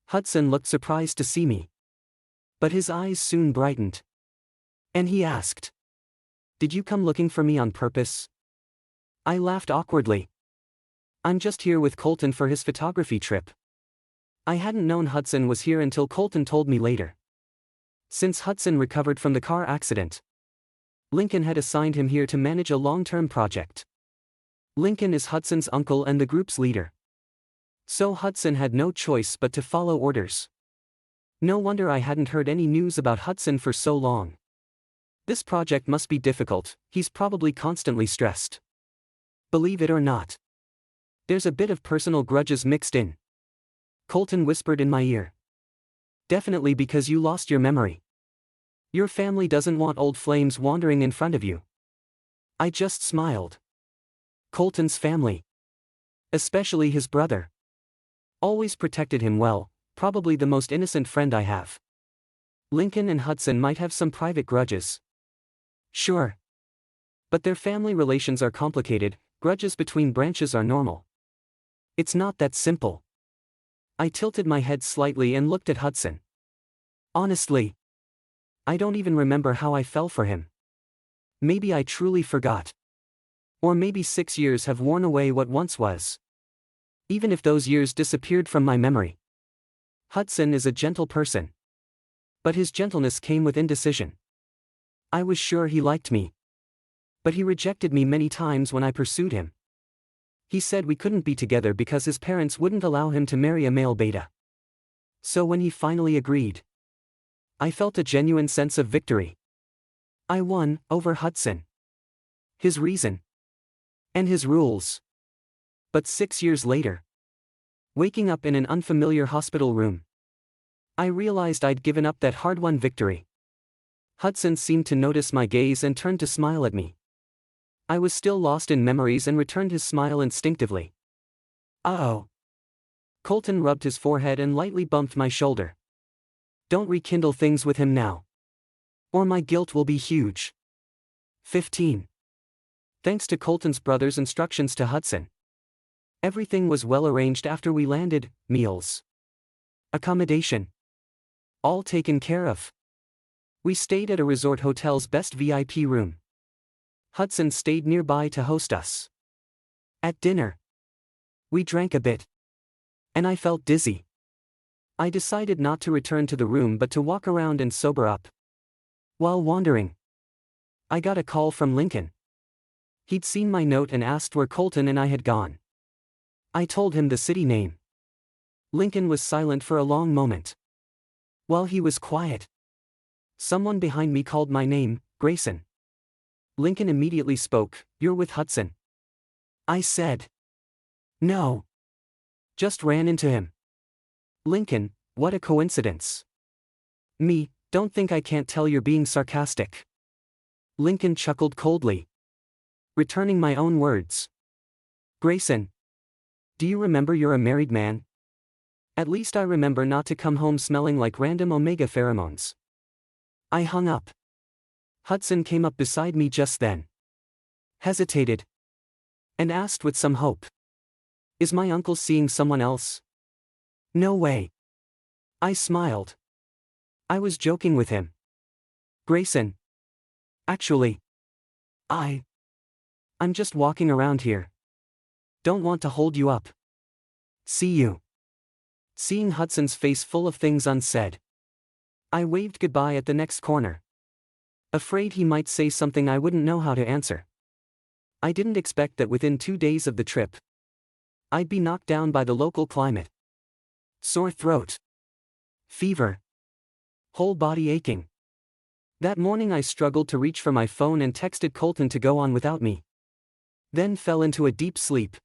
Hudson looked surprised to see me. But his eyes soon brightened. And he asked, "Did you come looking for me on purpose?" I laughed awkwardly. "I'm just here with Colton for his photography trip." I hadn't known Hudson was here until Colton told me later. Since Hudson recovered from the car accident, Lincoln had assigned him here to manage a long-term project. Lincoln is Hudson's uncle and the group's leader. So Hudson had no choice but to follow orders. No wonder I hadn't heard any news about Hudson for so long. This project must be difficult, he's probably constantly stressed. Believe it or not, there's a bit of personal grudges mixed in. Colton whispered in my ear. Definitely because you lost your memory. Your family doesn't want old flames wandering in front of you. I just smiled. Colton's family, especially his brother, always protected him well, probably the most innocent friend I have. Lincoln and Hudson might have some private grudges. Sure. But their family relations are complicated, grudges between branches are normal. It's not that simple. I tilted my head slightly and looked at Hudson. Honestly, I don't even remember how I fell for him. Maybe I truly forgot. Or maybe 6 years have worn away what once was. Even if those years disappeared from my memory. Hudson is a gentle person. But his gentleness came with indecision. I was sure he liked me. But he rejected me many times when I pursued him. He said we couldn't be together because his parents wouldn't allow him to marry a male beta. So when he finally agreed, I felt a genuine sense of victory. I won over Hudson. His reason. And his rules. But 6 years later, waking up in an unfamiliar hospital room, I realized I'd given up that hard-won victory. Hudson seemed to notice my gaze and turned to smile at me. I was still lost in memories and returned his smile instinctively. Uh-oh. Colton rubbed his forehead and lightly bumped my shoulder. Don't rekindle things with him now. Or my guilt will be huge. 15. Thanks to Colton's brother's instructions to Hudson, everything was well arranged after we landed, meals, accommodation, all taken care of. We stayed at a resort hotel's best VIP room. Hudson stayed nearby to host us. At dinner, we drank a bit. And I felt dizzy. I decided not to return to the room but to walk around and sober up. While wandering, I got a call from Lincoln. He'd seen my note and asked where Colton and I had gone. I told him the city name. Lincoln was silent for a long moment. While he was quiet, someone behind me called my name, Grayson. Lincoln immediately spoke, "You're with Hudson." I said, "No." Just ran into him. Lincoln, what a coincidence. Me, don't think I can't tell you're being sarcastic. Lincoln chuckled coldly, returning my own words. Grayson, do you remember you're a married man? At least I remember not to come home smelling like random Omega pheromones. I hung up. Hudson came up beside me just then. Hesitated. And asked with some hope. Is my uncle seeing someone else? No way. I smiled. I was joking with him. Grayson. Actually, I'm just walking around here. Don't want to hold you up. See you. Seeing Hudson's face full of things unsaid, I waved goodbye at the next corner. Afraid he might say something I wouldn't know how to answer. I didn't expect that within 2 days of the trip, I'd be knocked down by the local climate. Sore throat. Fever. Whole body aching. That morning I struggled to reach for my phone and texted Colton to go on without me. Then fell into a deep sleep.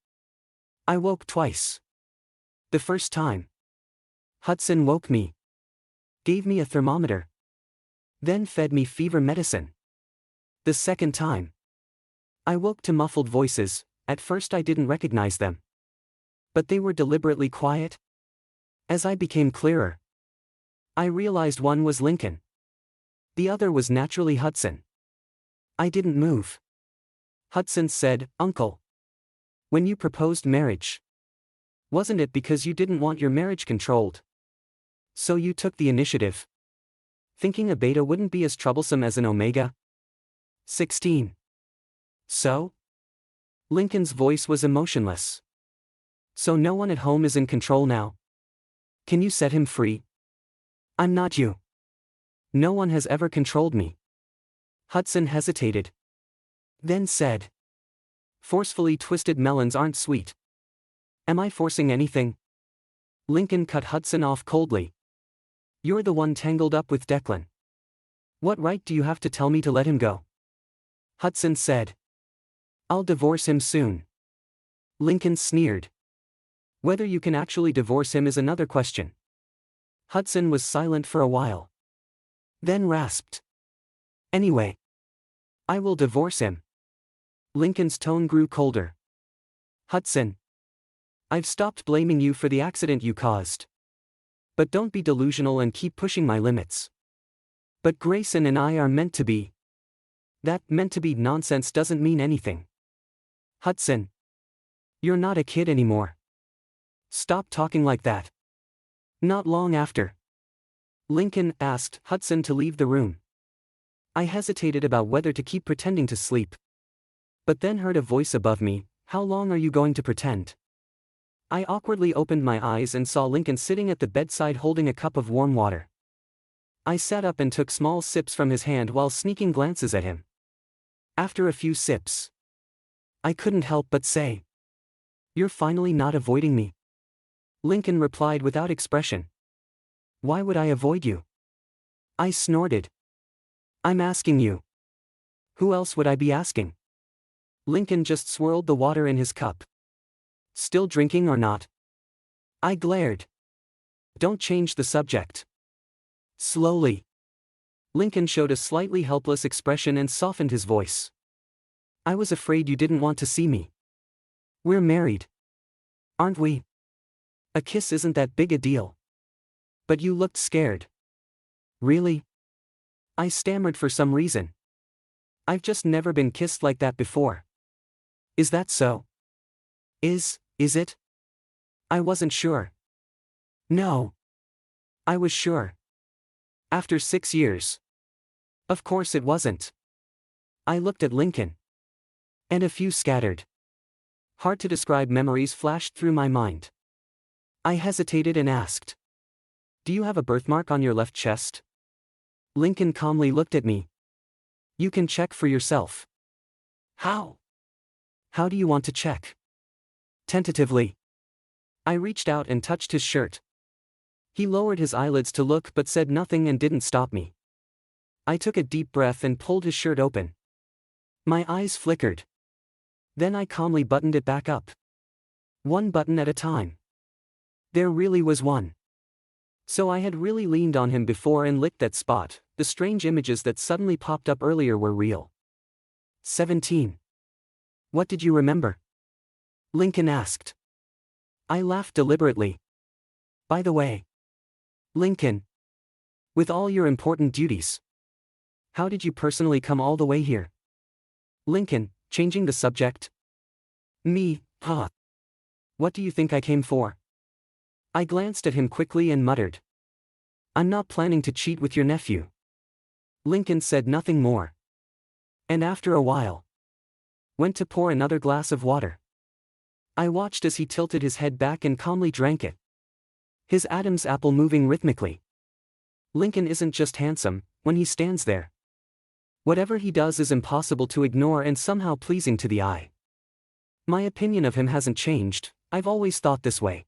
I woke twice. The first time, Hudson woke me. Gave me a thermometer. Then fed me fever medicine. The second time. I woke to muffled voices. At first I didn't recognize them. But they were deliberately quiet. As I became clearer, I realized one was Lincoln. The other was naturally Hudson. I didn't move. Hudson said, "Uncle, when you proposed marriage, wasn't it because you didn't want your marriage controlled? So you took the initiative, thinking a beta wouldn't be as troublesome as an omega?" 16. So? Lincoln's voice was emotionless. So no one at home is in control now? Can you set him free? I'm not you. No one has ever controlled me. Hudson hesitated. Then said, "Forcefully twisted melons aren't sweet. Am I forcing anything?" Lincoln cut Hudson off coldly. "You're the one tangled up with Declan. What right do you have to tell me to let him go?" Hudson said, "I'll divorce him soon." Lincoln sneered. "Whether you can actually divorce him is another question." Hudson was silent for a while. Then rasped, "Anyway, I will divorce him." Lincoln's tone grew colder. "Hudson, I've stopped blaming you for the accident you caused. But don't be delusional and keep pushing my limits. But Grayson and I are meant to be. That meant to be nonsense doesn't mean anything. Hudson, you're not a kid anymore. Stop talking like that." Not long after, Lincoln asked Hudson to leave the room. I hesitated about whether to keep pretending to sleep. But then heard a voice above me, "How long are you going to pretend?" I awkwardly opened my eyes and saw Lincoln sitting at the bedside holding a cup of warm water. I sat up and took small sips from his hand while sneaking glances at him. After a few sips, I couldn't help but say, "You're finally not avoiding me." Lincoln replied without expression. "Why would I avoid you?" I snorted. "I'm asking you. Who else would I be asking?" Lincoln just swirled the water in his cup. "Still drinking or not?" I glared. "Don't change the subject." Slowly, Lincoln showed a slightly helpless expression and softened his voice. "I was afraid you didn't want to see me. We're married, aren't we? A kiss isn't that big a deal. But you looked scared." "Really?" I stammered for some reason. "I've just never been kissed like that before." "Is that so?" Is it?" I wasn't sure. "No. I was sure. After 6 years. Of course it wasn't." I looked at Lincoln. And a few scattered, hard to describe memories flashed through my mind. I hesitated and asked, "Do you have a birthmark on your left chest?" Lincoln calmly looked at me. "You can check for yourself." "How?" "How do you want to check?" Tentatively, I reached out and touched his shirt. He lowered his eyelids to look but said nothing and didn't stop me. I took a deep breath and pulled his shirt open. My eyes flickered. Then I calmly buttoned it back up. One button at a time. There really was one. So I had really leaned on him before and licked that spot. The strange images that suddenly popped up earlier were real. 17. "What did you remember?" Lincoln asked. I laughed deliberately. "By the way, Lincoln, with all your important duties, how did you personally come all the way here?" Lincoln, changing the subject. "Me, huh? What do you think I came for?" I glanced at him quickly and muttered, "I'm not planning to cheat with your nephew." Lincoln said nothing more. And after a while, went to pour another glass of water. I watched as he tilted his head back and calmly drank it. His Adam's apple moving rhythmically. Lincoln isn't just handsome when he stands there. Whatever he does is impossible to ignore and somehow pleasing to the eye. My opinion of him hasn't changed. I've always thought this way.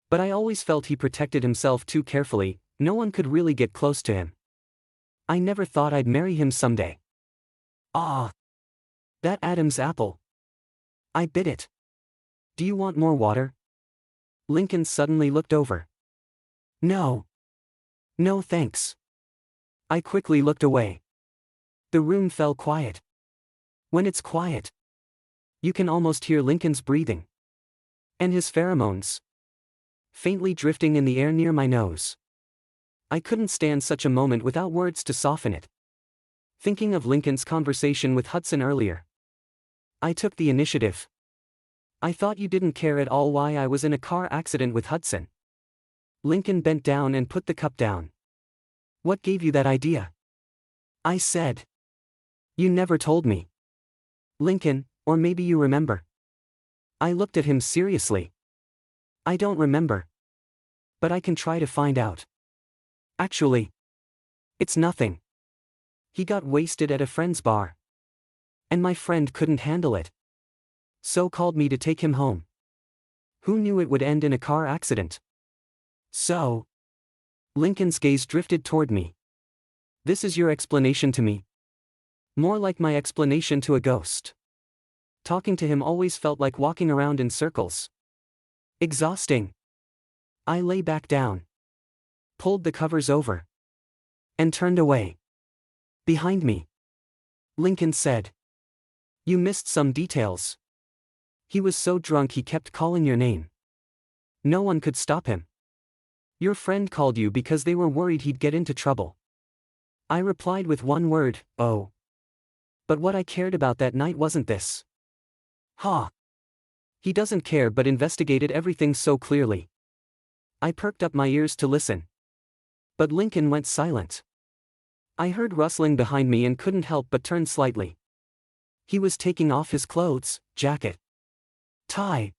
But I always felt he protected himself too carefully. No one could really get close to him. I never thought I'd marry him someday. Ah! That Adam's apple. I bit it. "Do you want more water?" Lincoln suddenly looked over. "No. No thanks." I quickly looked away. The room fell quiet. When it's quiet, you can almost hear Lincoln's breathing. And his pheromones. Faintly drifting in the air near my nose. I couldn't stand such a moment without words to soften it. Thinking of Lincoln's conversation with Hudson earlier, I took the initiative. I thought you didn't care at all why I was in a car accident with Hudson. Lincoln bent down and put the cup down. What gave you that idea? I said. You never told me. Lincoln, or maybe you remember. I looked at him seriously. I don't remember. But I can try to find out. Actually, it's nothing. He got wasted at a friend's bar. And my friend couldn't handle it. So called me to take him home. Who knew it would end in a car accident? So. Lincoln's gaze drifted toward me. This is your explanation to me? More like my explanation to a ghost. Talking to him always felt like walking around in circles. Exhausting. I lay back down. Pulled the covers over. And turned away. Behind me. Lincoln said. You missed some details. He was so drunk he kept calling your name. No one could stop him. Your friend called you because they were worried he'd get into trouble. I replied with one word, oh. But what I cared about that night wasn't this. Ha! He doesn't care but investigated everything so clearly. I perked up my ears to listen. But Lincoln went silent. I heard rustling behind me and couldn't help but turn slightly. He was taking off his clothes, jacket, tie,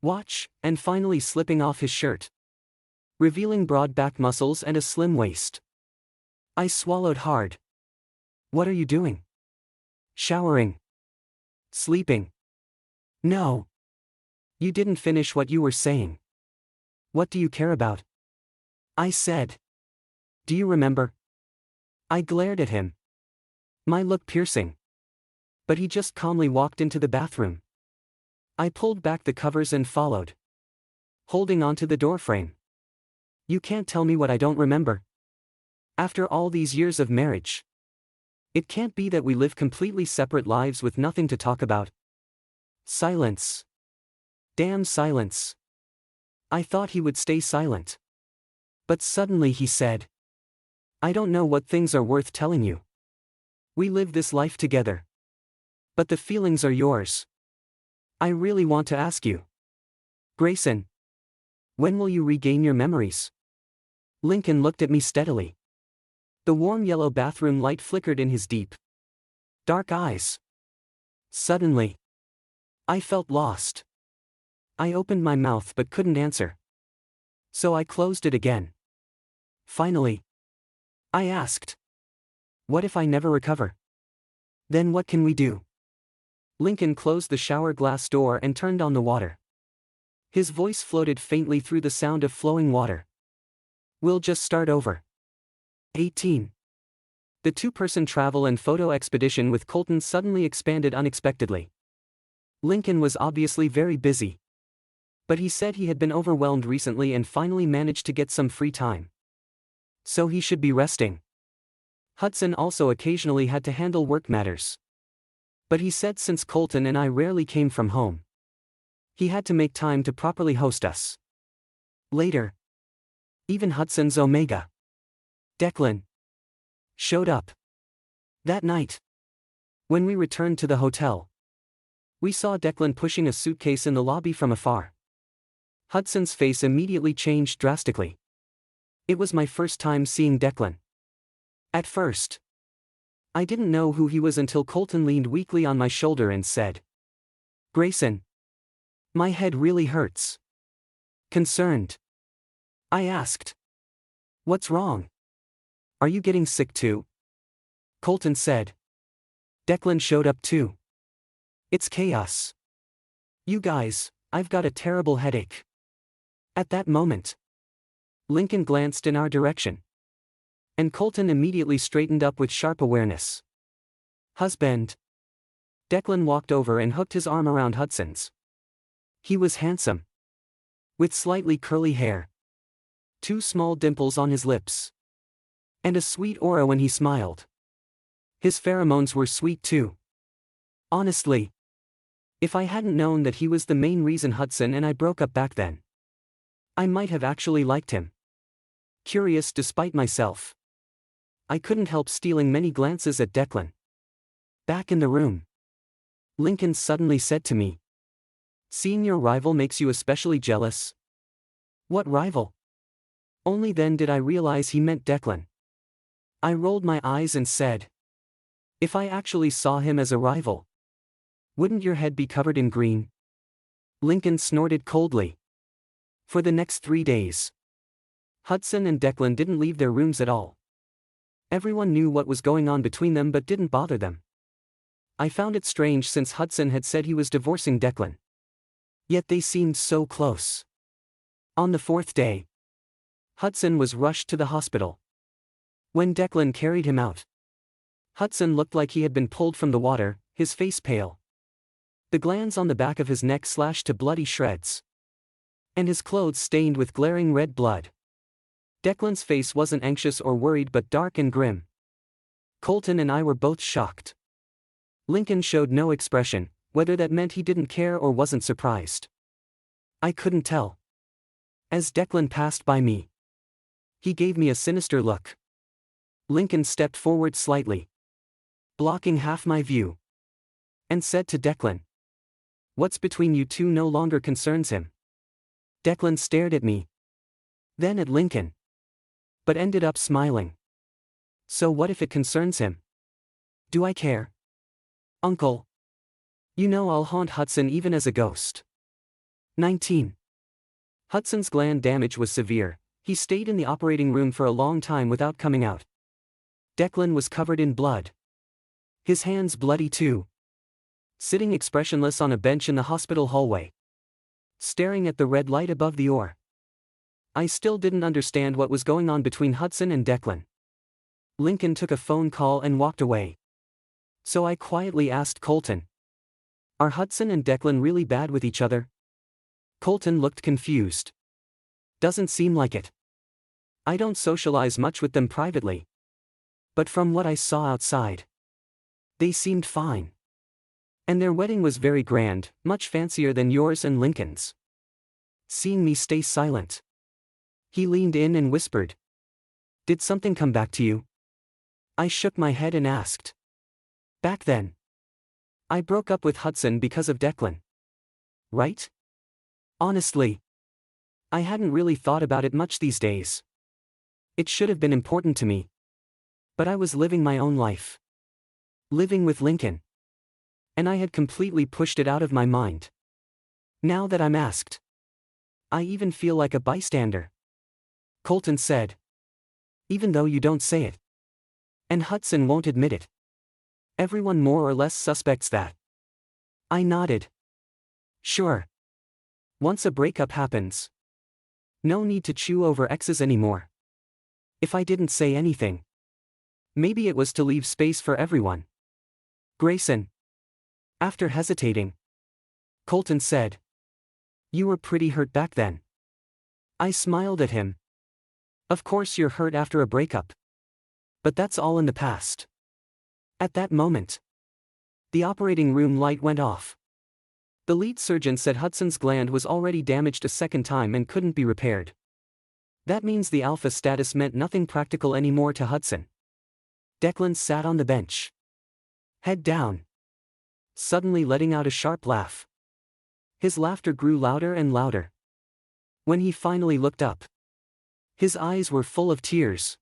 watch, and finally slipping off his shirt, revealing broad back muscles and a slim waist. I swallowed hard. What are you doing? Showering. Sleeping. No. You didn't finish what you were saying. What do you care about? I said. Do you remember? I glared at him. My look piercing. But he just calmly walked into the bathroom. I pulled back the covers and followed, holding onto the doorframe. You can't tell me what I don't remember. After all these years of marriage. It can't be that we live completely separate lives with nothing to talk about. Silence. Damn silence. I thought he would stay silent. But suddenly he said. I don't know what things are worth telling you. We live this life together. But the feelings are yours. I really want to ask you. Grayson. When will you regain your memories? Lincoln looked at me steadily. The warm yellow bathroom light flickered in his deep, dark eyes. Suddenly, I felt lost. I opened my mouth but couldn't answer. So I closed it again. Finally, I asked. What if I never recover? Then what can we do? Lincoln closed the shower glass door and turned on the water. His voice floated faintly through the sound of flowing water. We'll just start over. 18. The two-person travel and photo expedition with Colton suddenly expanded unexpectedly. Lincoln was obviously very busy. But he said he had been overwhelmed recently and finally managed to get some free time. So he should be resting. Hudson also occasionally had to handle work matters. But he said since Colton and I rarely came from home, he had to make time to properly host us. Later, even Hudson's Omega, Declan, showed up. That night, when we returned to the hotel, we saw Declan pushing a suitcase in the lobby from afar. Hudson's face immediately changed drastically. It was my first time seeing Declan. At first, I didn't know who he was until Colton leaned weakly on my shoulder and said, Grayson, my head really hurts. Concerned, I asked, what's wrong? Are you getting sick too? Colton said. Declan showed up too. It's chaos. You guys, I've got a terrible headache. At that moment, Lincoln glanced in our direction. And Colton immediately straightened up with sharp awareness. Husband. Declan walked over and hooked his arm around Hudson's. He was handsome. With slightly curly hair. 2 small dimples on his lips. And a sweet aura when he smiled. His pheromones were sweet too. Honestly, if I hadn't known that he was the main reason Hudson and I broke up back then, I might have actually liked him. Curious despite myself, I couldn't help stealing many glances at Declan. Back in the room, Lincoln suddenly said to me, "Seeing your rival makes you especially jealous?" "What rival?" Only then did I realize he meant Declan. I rolled my eyes and said, "If I actually saw him as a rival, wouldn't your head be covered in green?" Lincoln snorted coldly. For the next 3 days, Hudson and Declan didn't leave their rooms at all. Everyone knew what was going on between them but didn't bother them. I found it strange since Hudson had said he was divorcing Declan. Yet they seemed so close. On the 4th day, Hudson was rushed to the hospital. When Declan carried him out, Hudson looked like he had been pulled from the water, his face pale, the glands on the back of his neck slashed to bloody shreds, and his clothes stained with glaring red blood. Declan's face wasn't anxious or worried but dark and grim. Colton and I were both shocked. Lincoln showed no expression, whether that meant he didn't care or wasn't surprised. I couldn't tell. As Declan passed by me, he gave me a sinister look. Lincoln stepped forward slightly, blocking half my view, and said to Declan, "What's between you two no longer concerns him." Declan stared at me, then at Lincoln, but ended up smiling. "So what if it concerns him? Do I care? Uncle. You know I'll haunt Hudson even as a ghost." 19. Hudson's gland damage was severe. He stayed in the operating room for a long time without coming out. Declan was covered in blood, his hands bloody too, sitting expressionless on a bench in the hospital hallway, staring at the red light above the oar. I still didn't understand what was going on between Hudson and Declan. Lincoln took a phone call and walked away. So I quietly asked Colton, "Are Hudson and Declan really bad with each other?" Colton looked confused. "Doesn't seem like it. I don't socialize much with them privately, but from what I saw outside, they seemed fine. And their wedding was very grand, much fancier than yours and Lincoln's." Seeing me stay silent, he leaned in and whispered, "Did something come back to you?" I shook my head and asked, "Back then, I broke up with Hudson because of Declan. Right? Honestly, I hadn't really thought about it much these days. It should have been important to me. But I was living my own life. Living with Lincoln. And I had completely pushed it out of my mind. Now that I'm asked, I even feel like a bystander." Colton said, "Even though you don't say it. And Hudson won't admit it. Everyone more or less suspects that." I nodded. "Sure. Once a breakup happens, no need to chew over exes anymore. If I didn't say anything, maybe it was to leave space for everyone." "Grayson." After hesitating, Colton said, "You were pretty hurt back then." I smiled at him. "Of course you're hurt after a breakup. But that's all in the past." At that moment, the operating room light went off. The lead surgeon said Hudson's gland was already damaged a second time and couldn't be repaired. That means the alpha status meant nothing practical anymore to Hudson. Declan sat on the bench, head down, suddenly letting out a sharp laugh. His laughter grew louder and louder. When he finally looked up, his eyes were full of tears.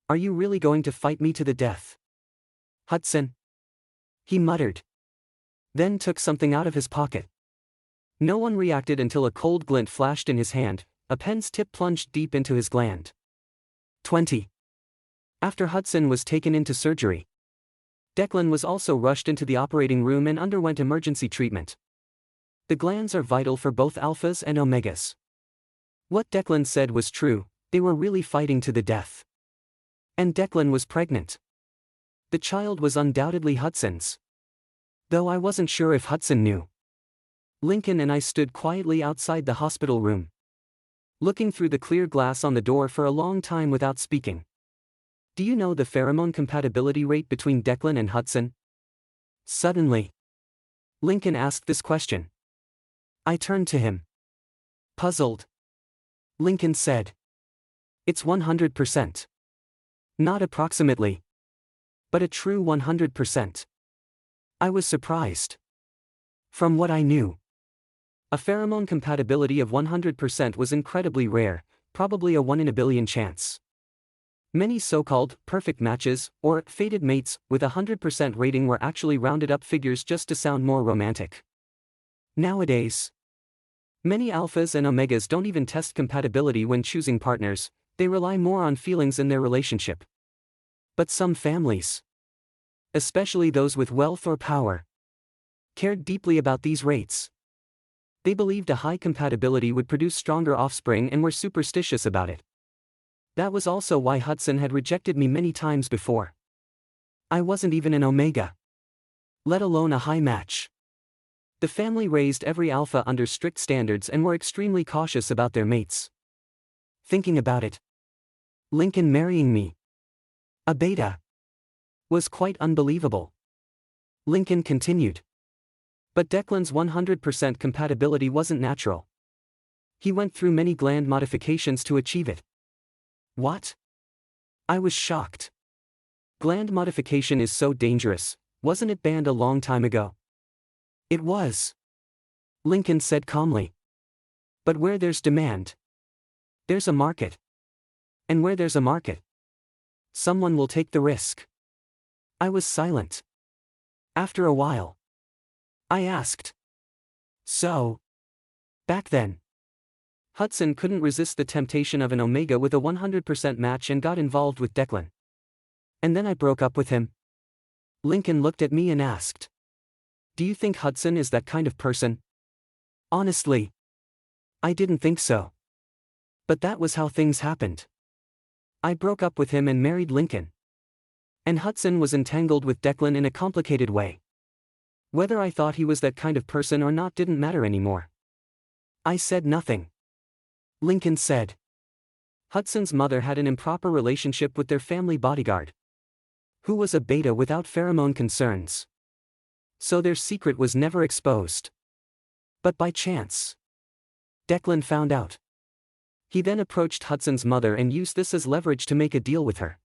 "Are you really going to fight me to the death, Hudson?" he muttered. Then took something out of his pocket. No one reacted until a cold glint flashed in his hand, a pen's tip plunged deep into his gland. 20. After Hudson was taken into surgery, Declan was also rushed into the operating room and underwent emergency treatment. The glands are vital for both alphas and omegas. What Declan said was true, they were really fighting to the death. And Declan was pregnant. The child was undoubtedly Hudson's. Though I wasn't sure if Hudson knew. Lincoln and I stood quietly outside the hospital room, looking through the clear glass on the door for a long time without speaking. Do you know the pheromone compatibility rate between Declan and Hudson? Suddenly, Lincoln asked this question. I turned to him. Puzzled. Lincoln said. It's 100%. Not approximately. But a true 100%. I was surprised. From what I knew, a pheromone compatibility of 100% was incredibly rare, probably a 1 in a billion chance. Many so-called perfect matches, or fated mates, with a 100% rating were actually rounded up figures just to sound more romantic. Nowadays, many alphas and omegas don't even test compatibility when choosing partners, they rely more on feelings in their relationship. But some families, especially those with wealth or power, cared deeply about these rates. They believed a high compatibility would produce stronger offspring and were superstitious about it. That was also why Hudson had rejected me many times before. I wasn't even an omega, let alone a high match. The family raised every alpha under strict standards and were extremely cautious about their mates. Thinking about it, Lincoln marrying me, a beta, was quite unbelievable. Lincoln continued. But Declan's 100% compatibility wasn't natural. He went through many gland modifications to achieve it. What? I was shocked. Gland modification is so dangerous, wasn't it banned a long time ago? It was. Lincoln said calmly. But where there's demand, there's a market. And where there's a market, someone will take the risk. I was silent. After a while, I asked. So, back then, Hudson couldn't resist the temptation of an omega with a 100% match and got involved with Declan. And then I broke up with him. Lincoln looked at me and asked. Do you think Hudson is that kind of person? Honestly, I didn't think so. But that was how things happened. I broke up with him and married Lincoln. And Hudson was entangled with Declan in a complicated way. Whether I thought he was that kind of person or not didn't matter anymore. I said nothing. Lincoln said. Hudson's mother had an improper relationship with their family bodyguard, who was a beta without pheromone concerns. So their secret was never exposed. But by chance, Declan found out. He then approached Hudson's mother and used this as leverage to make a deal with her.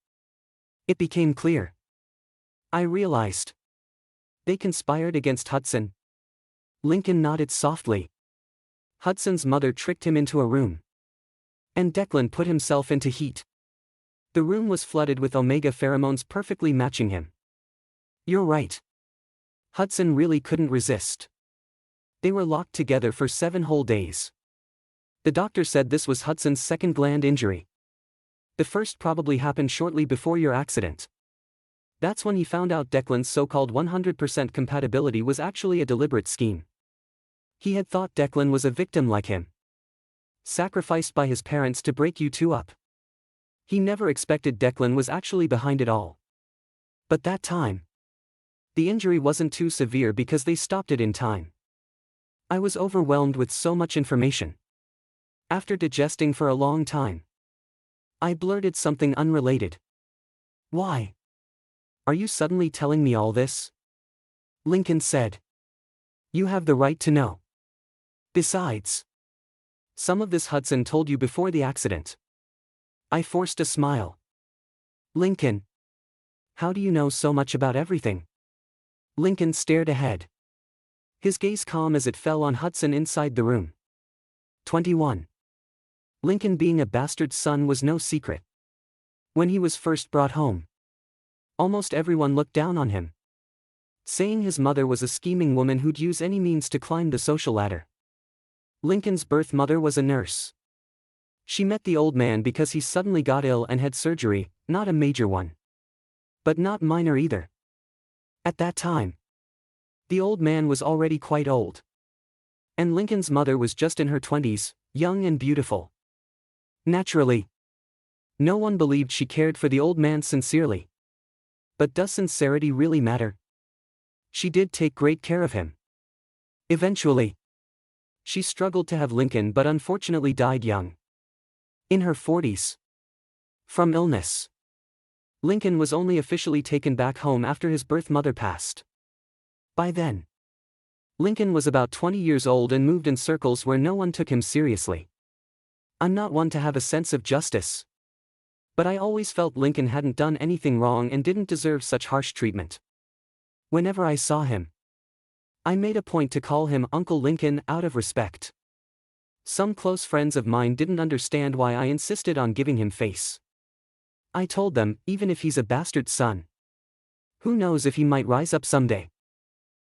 It became clear. I realized. They conspired against Hudson. Lincoln nodded softly. Hudson's mother tricked him into a room. And Declan put himself into heat. The room was flooded with omega pheromones perfectly matching him. You're right. Hudson really couldn't resist. They were locked together for 7 whole days. The doctor said this was Hudson's second gland injury. The first probably happened shortly before your accident. That's when he found out Declan's so-called 100% compatibility was actually a deliberate scheme. He had thought Declan was a victim like him, sacrificed by his parents to break you two up. He never expected Declan was actually behind it all. But that time, the injury wasn't too severe because they stopped it in time. I was overwhelmed with so much information. After digesting for a long time, I blurted something unrelated. Why? Are you suddenly telling me all this? Lincoln said. You have the right to know. Besides, some of this Hudson told you before the accident. I forced a smile. Lincoln, how do you know so much about everything? Lincoln stared ahead, his gaze calm as it fell on Hudson inside the room. 21. Lincoln being a bastard son was no secret. When he was first brought home, almost everyone looked down on him, saying his mother was a scheming woman who'd use any means to climb the social ladder. Lincoln's birth mother was a nurse. She met the old man because he suddenly got ill and had surgery, not a major one, but not minor either. At that time, the old man was already quite old. And Lincoln's mother was just in her 20s, young and beautiful. Naturally, no one believed she cared for the old man sincerely. But does sincerity really matter? She did take great care of him. Eventually, she struggled to have Lincoln but unfortunately died young. In her 40s. From illness. Lincoln was only officially taken back home after his birth mother passed. By then, Lincoln was about 20 years old and moved in circles where no one took him seriously. I'm not one to have a sense of justice, but I always felt Lincoln hadn't done anything wrong and didn't deserve such harsh treatment. Whenever I saw him, I made a point to call him Uncle Lincoln out of respect. Some close friends of mine didn't understand why I insisted on giving him face. I told them, even if he's a bastard son, who knows if he might rise up someday.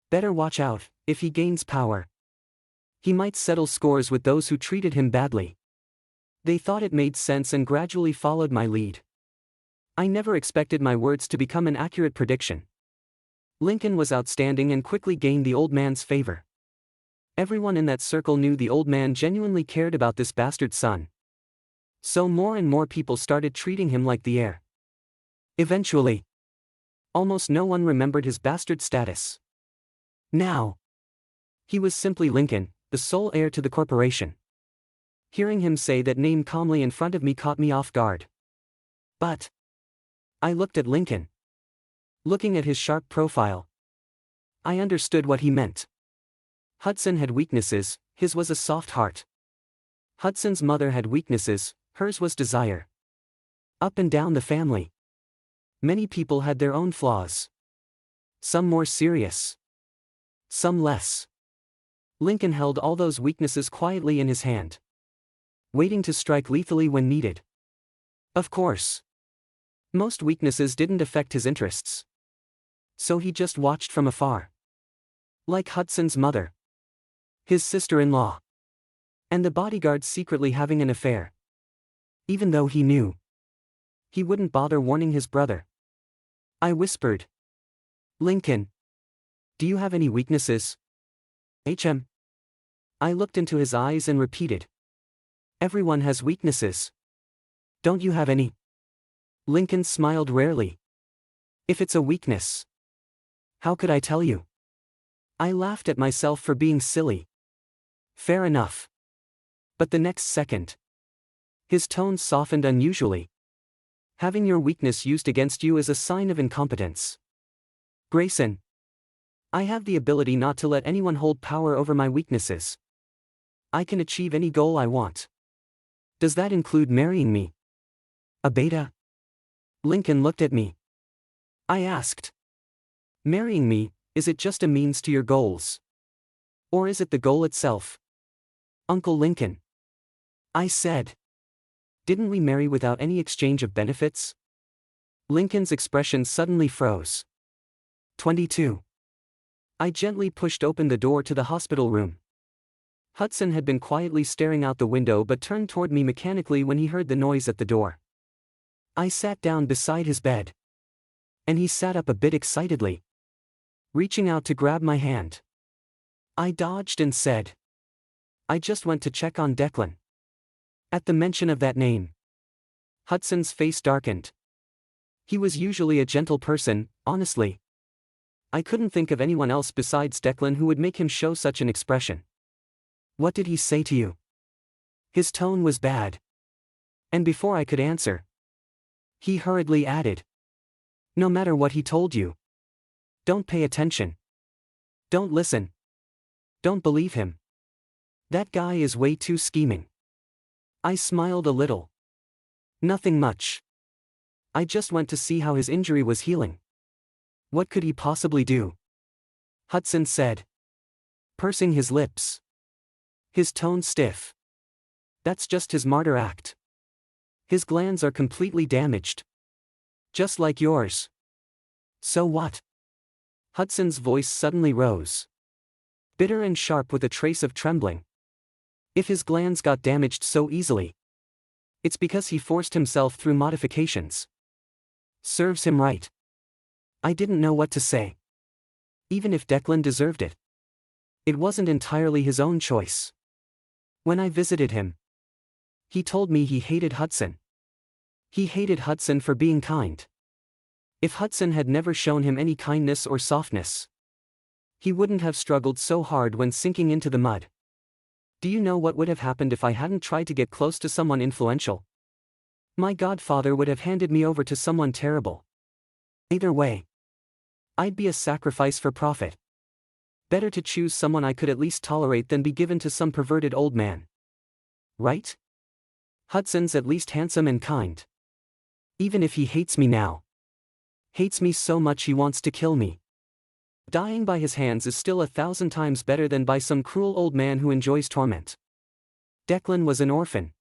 Better watch out, if he gains power, he might settle scores with those who treated him badly. They thought it made sense and gradually followed my lead. I never expected my words to become an accurate prediction. Lincoln was outstanding and quickly gained the old man's favor. Everyone in that circle knew the old man genuinely cared about this bastard son. So more and more people started treating him like the heir. Eventually, almost no one remembered his bastard status. Now, he was simply Lincoln, the sole heir to the corporation. Hearing him say that name calmly in front of me caught me off guard. But I looked at Lincoln. Looking at his sharp profile, I understood what he meant. Hudson had weaknesses, his was a soft heart. Hudson's mother had weaknesses, hers was desire. Up and down the family, many people had their own flaws. Some more serious, some less. Lincoln held all those weaknesses quietly in his hand, waiting to strike lethally when needed. Of course, most weaknesses didn't affect his interests, so he just watched from afar. Like Hudson's mother, his sister-in-law, and the bodyguard secretly having an affair. Even though he knew, he wouldn't bother warning his brother. I whispered, "Lincoln, do you have any weaknesses?" I looked into his eyes and repeated, "Everyone has weaknesses. Don't you have any?" Lincoln smiled rarely. "If it's a weakness, how could I tell you?" I laughed at myself for being silly. Fair enough. But the next second, his tone softened unusually. "Having your weakness used against you is a sign of incompetence. Grayson, I have the ability not to let anyone hold power over my weaknesses. I can achieve any goal I want. Does that include marrying me?" "A beta?" Lincoln looked at me. I asked, "Marrying me, is it just a means to your goals? Or is it the goal itself?" "Uncle Lincoln," I said, "didn't we marry without any exchange of benefits?" Lincoln's expression suddenly froze. 22. I gently pushed open the door to the hospital room. Hudson had been quietly staring out the window but turned toward me mechanically when he heard the noise at the door. I sat down beside his bed, and he sat up a bit excitedly, reaching out to grab my hand. I dodged and said, "I just went to check on Declan." At the mention of that name, Hudson's face darkened. He was usually a gentle person, honestly. I couldn't think of anyone else besides Declan who would make him show such an expression. "What did he say to you?" His tone was bad. And before I could answer, he hurriedly added, "No matter what he told you, don't pay attention. Don't listen. Don't believe him. That guy is way too scheming." I smiled a little. "Nothing much. I just went to see how his injury was healing." "What could he possibly do?" Hudson said, pursing his lips, his tone stiff. "That's just his martyr act. His glands are completely damaged. Just like yours." "So what?" Hudson's voice suddenly rose, bitter and sharp with a trace of trembling. "If his glands got damaged so easily, it's because he forced himself through modifications. Serves him right." I didn't know what to say. Even if Declan deserved it, it wasn't entirely his own choice. When I visited him, he told me he hated Hudson. He hated Hudson for being kind. If Hudson had never shown him any kindness or softness, he wouldn't have struggled so hard when sinking into the mud. Do you know what would have happened if I hadn't tried to get close to someone influential? My godfather would have handed me over to someone terrible. Either way, I'd be a sacrifice for profit. Better to choose someone I could at least tolerate than be given to some perverted old man. Right? Hudson's at least handsome and kind. Even if he hates me now. Hates me so much he wants to kill me. Dying by his hands is still 1,000 times better than by some cruel old man who enjoys torment. Declan was an orphan.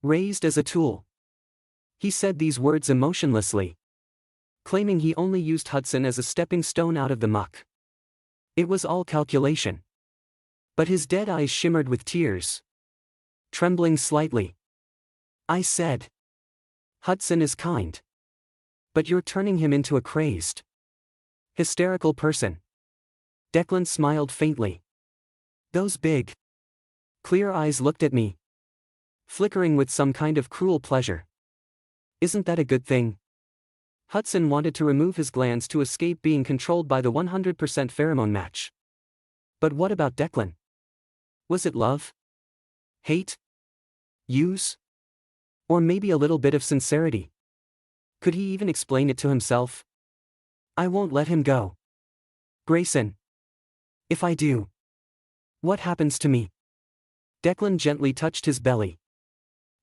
Raised as a tool. He said these words emotionlessly, claiming he only used Hudson as a stepping stone out of the muck. It was all calculation. But his dead eyes shimmered with tears. Trembling slightly, I said, Hudson is kind. But you're turning him into a crazed, hysterical person. Declan smiled faintly. Those big, clear eyes looked at me, flickering with some kind of cruel pleasure. Isn't that a good thing? Hudson wanted to remove his glands to escape being controlled by the 100% pheromone match. But what about Declan? Was it love? Hate? Use? Or maybe a little bit of sincerity? Could he even explain it to himself? I won't let him go. Grayson. If I do, what happens to me? Declan gently touched his belly,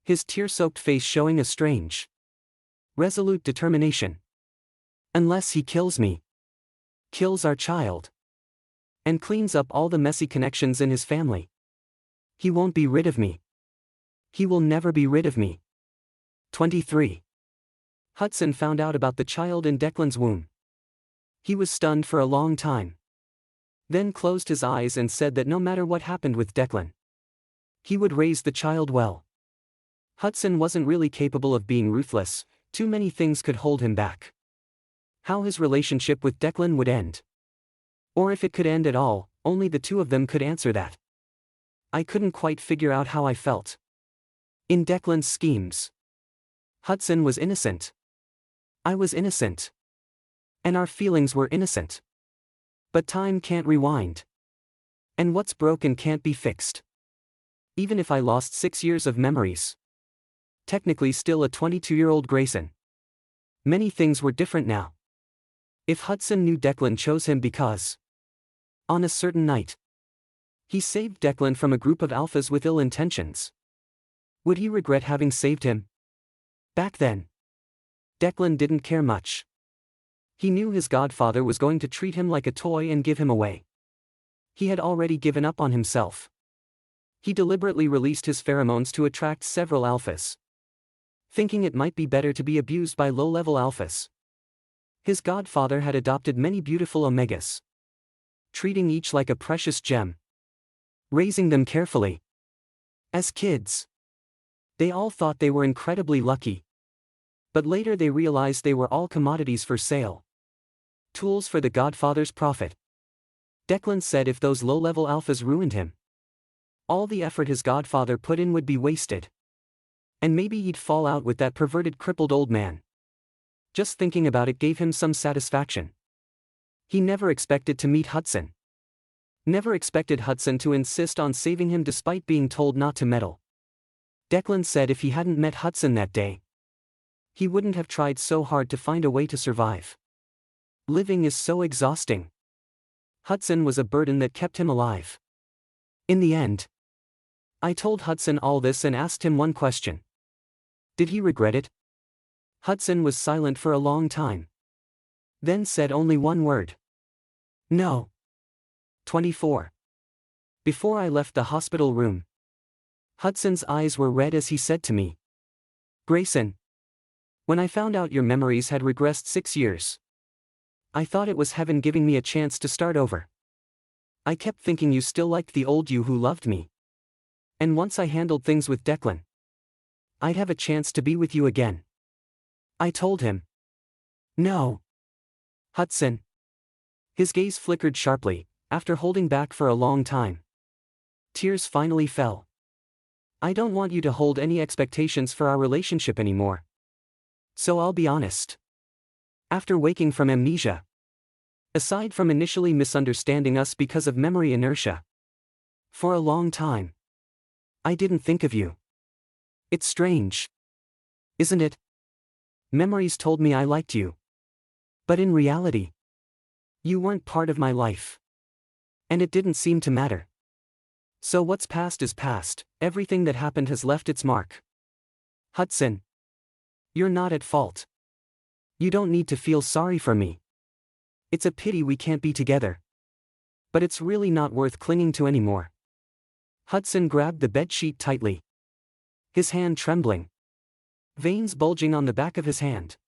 his tear-soaked face showing a strange, resolute determination. Unless he kills me, kills our child, and cleans up all the messy connections in his family, he won't be rid of me. He will never be rid of me. 23. Hudson found out about the child in Declan's womb. He was stunned for a long time. Then closed his eyes and said that no matter what happened with Declan, he would raise the child well. Hudson wasn't really capable of being ruthless, too many things could hold him back. How his relationship with Declan would end, or if it could end at all, only the two of them could answer that. I couldn't quite figure out how I felt. In Declan's schemes, Hudson was innocent. I was innocent. And our feelings were innocent. But time can't rewind. And what's broken can't be fixed. Even if I lost 6 years of memories. Technically still a 22-year-old Grayson. Many things were different now. If Hudson knew Declan chose him because, on a certain night, he saved Declan from a group of alphas with ill intentions, would he regret having saved him? Back then, Declan didn't care much. He knew his godfather was going to treat him like a toy and give him away. He had already given up on himself. He deliberately released his pheromones to attract several alphas, thinking it might be better to be abused by low-level alphas. His godfather had adopted many beautiful omegas, treating each like a precious gem, raising them carefully. As kids, they all thought they were incredibly lucky. But later they realized they were all commodities for sale. Tools for the godfather's profit. Declan said if those low-level alphas ruined him, all the effort his godfather put in would be wasted. And maybe he'd fall out with that perverted crippled old man. Just thinking about it gave him some satisfaction. He never expected to meet Hudson. Never expected Hudson to insist on saving him despite being told not to meddle. Declan said if he hadn't met Hudson that day, he wouldn't have tried so hard to find a way to survive. Living is so exhausting. Hudson was a burden that kept him alive. In the end, I told Hudson all this and asked him one question. Did he regret it? Hudson was silent for a long time. Then said only one word. No. 24. Before I left the hospital room, Hudson's eyes were red as he said to me, Grayson, when I found out your memories had regressed 6 years, I thought it was heaven giving me a chance to start over. I kept thinking you still liked the old you who loved me. And once I handled things with Declan, I'd have a chance to be with you again. I told him. No. Hudson. His gaze flickered sharply, after holding back for a long time. Tears finally fell. I don't want you to hold any expectations for our relationship anymore. So I'll be honest. After waking from amnesia, aside from initially misunderstanding us because of memory inertia, for a long time, I didn't think of you. It's strange, isn't it? Memories told me I liked you. But in reality, you weren't part of my life. And it didn't seem to matter. So what's past is past, everything that happened has left its mark. Hudson. You're not at fault. You don't need to feel sorry for me. It's a pity we can't be together. But it's really not worth clinging to anymore. Hudson grabbed the bedsheet tightly. His hand trembling. Veins bulging on the back of his hand.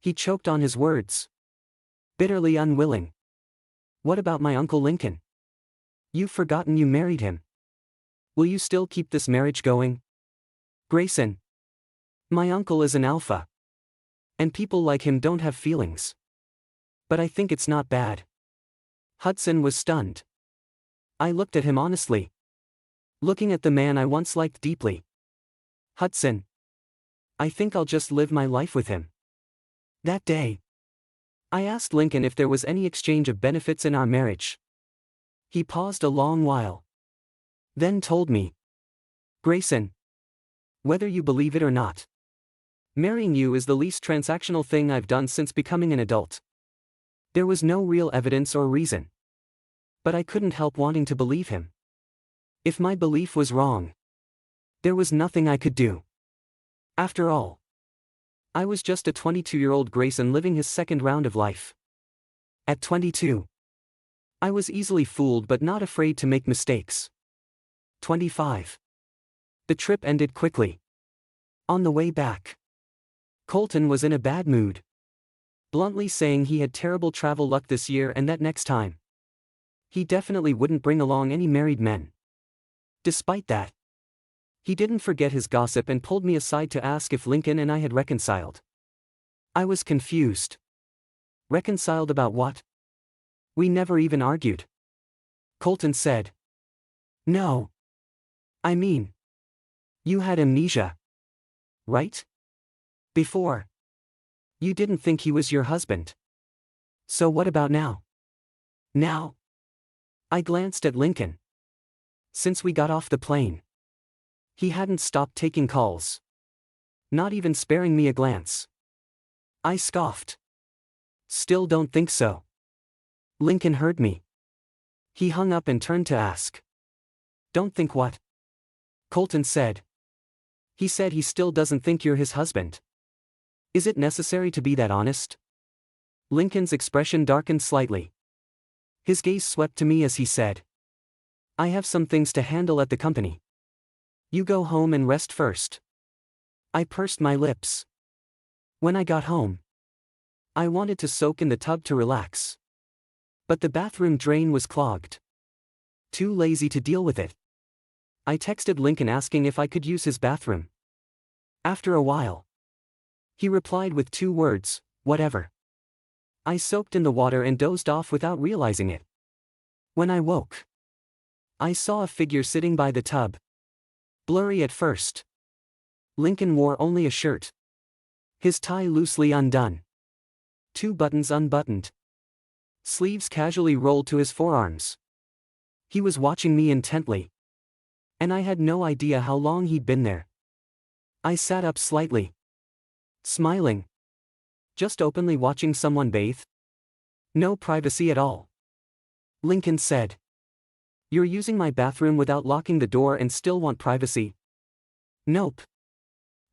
He choked on his words. Bitterly unwilling. What about my Uncle Lincoln? You've forgotten you married him. Will you still keep this marriage going? Grayson. My uncle is an alpha. And people like him don't have feelings. But I think it's not bad. Hudson was stunned. I looked at him honestly. Looking at the man I once liked deeply. Hudson. I think I'll just live my life with him. That day, I asked Lincoln if there was any exchange of benefits in our marriage. He paused a long while. Then told me. Grayson. Whether you believe it or not, marrying you is the least transactional thing I've done since becoming an adult. There was no real evidence or reason. But I couldn't help wanting to believe him. If my belief was wrong, there was nothing I could do. After all, I was just a 22-year-old Grayson living his second round of life. At 22, I was easily fooled but not afraid to make mistakes. 25. The trip ended quickly. On the way back, Colton was in a bad mood. Bluntly saying he had terrible travel luck this year and that next time, he definitely wouldn't bring along any married men. Despite that, he didn't forget his gossip and pulled me aside to ask if Lincoln and I had reconciled. I was confused. Reconciled about what? We never even argued. Colton said. No. I mean, you had amnesia. Right? Before. You didn't think he was your husband. So what about now? Now? I glanced at Lincoln. Since we got off the plane, he hadn't stopped taking calls. Not even sparing me a glance. I scoffed. Still don't think so. Lincoln heard me. He hung up and turned to ask. Don't think what? Colton said. He said he still doesn't think you're his husband. Is it necessary to be that honest? Lincoln's expression darkened slightly. His gaze swept to me as he said. I have some things to handle at the company. You go home and rest first. I pursed my lips. When I got home, I wanted to soak in the tub to relax. But the bathroom drain was clogged. Too lazy to deal with it. I texted Lincoln asking if I could use his bathroom. After a while, he replied with 2 words, whatever. I soaked in the water and dozed off without realizing it. When I woke, I saw a figure sitting by the tub. Blurry at first. Lincoln wore only a shirt. His tie loosely undone. 2 buttons unbuttoned. Sleeves casually rolled to his forearms. He was watching me intently. And I had no idea how long he'd been there. I sat up slightly. Smiling. Just openly watching someone bathe? No privacy at all. Lincoln said. You're using my bathroom without locking the door and still want privacy? Nope.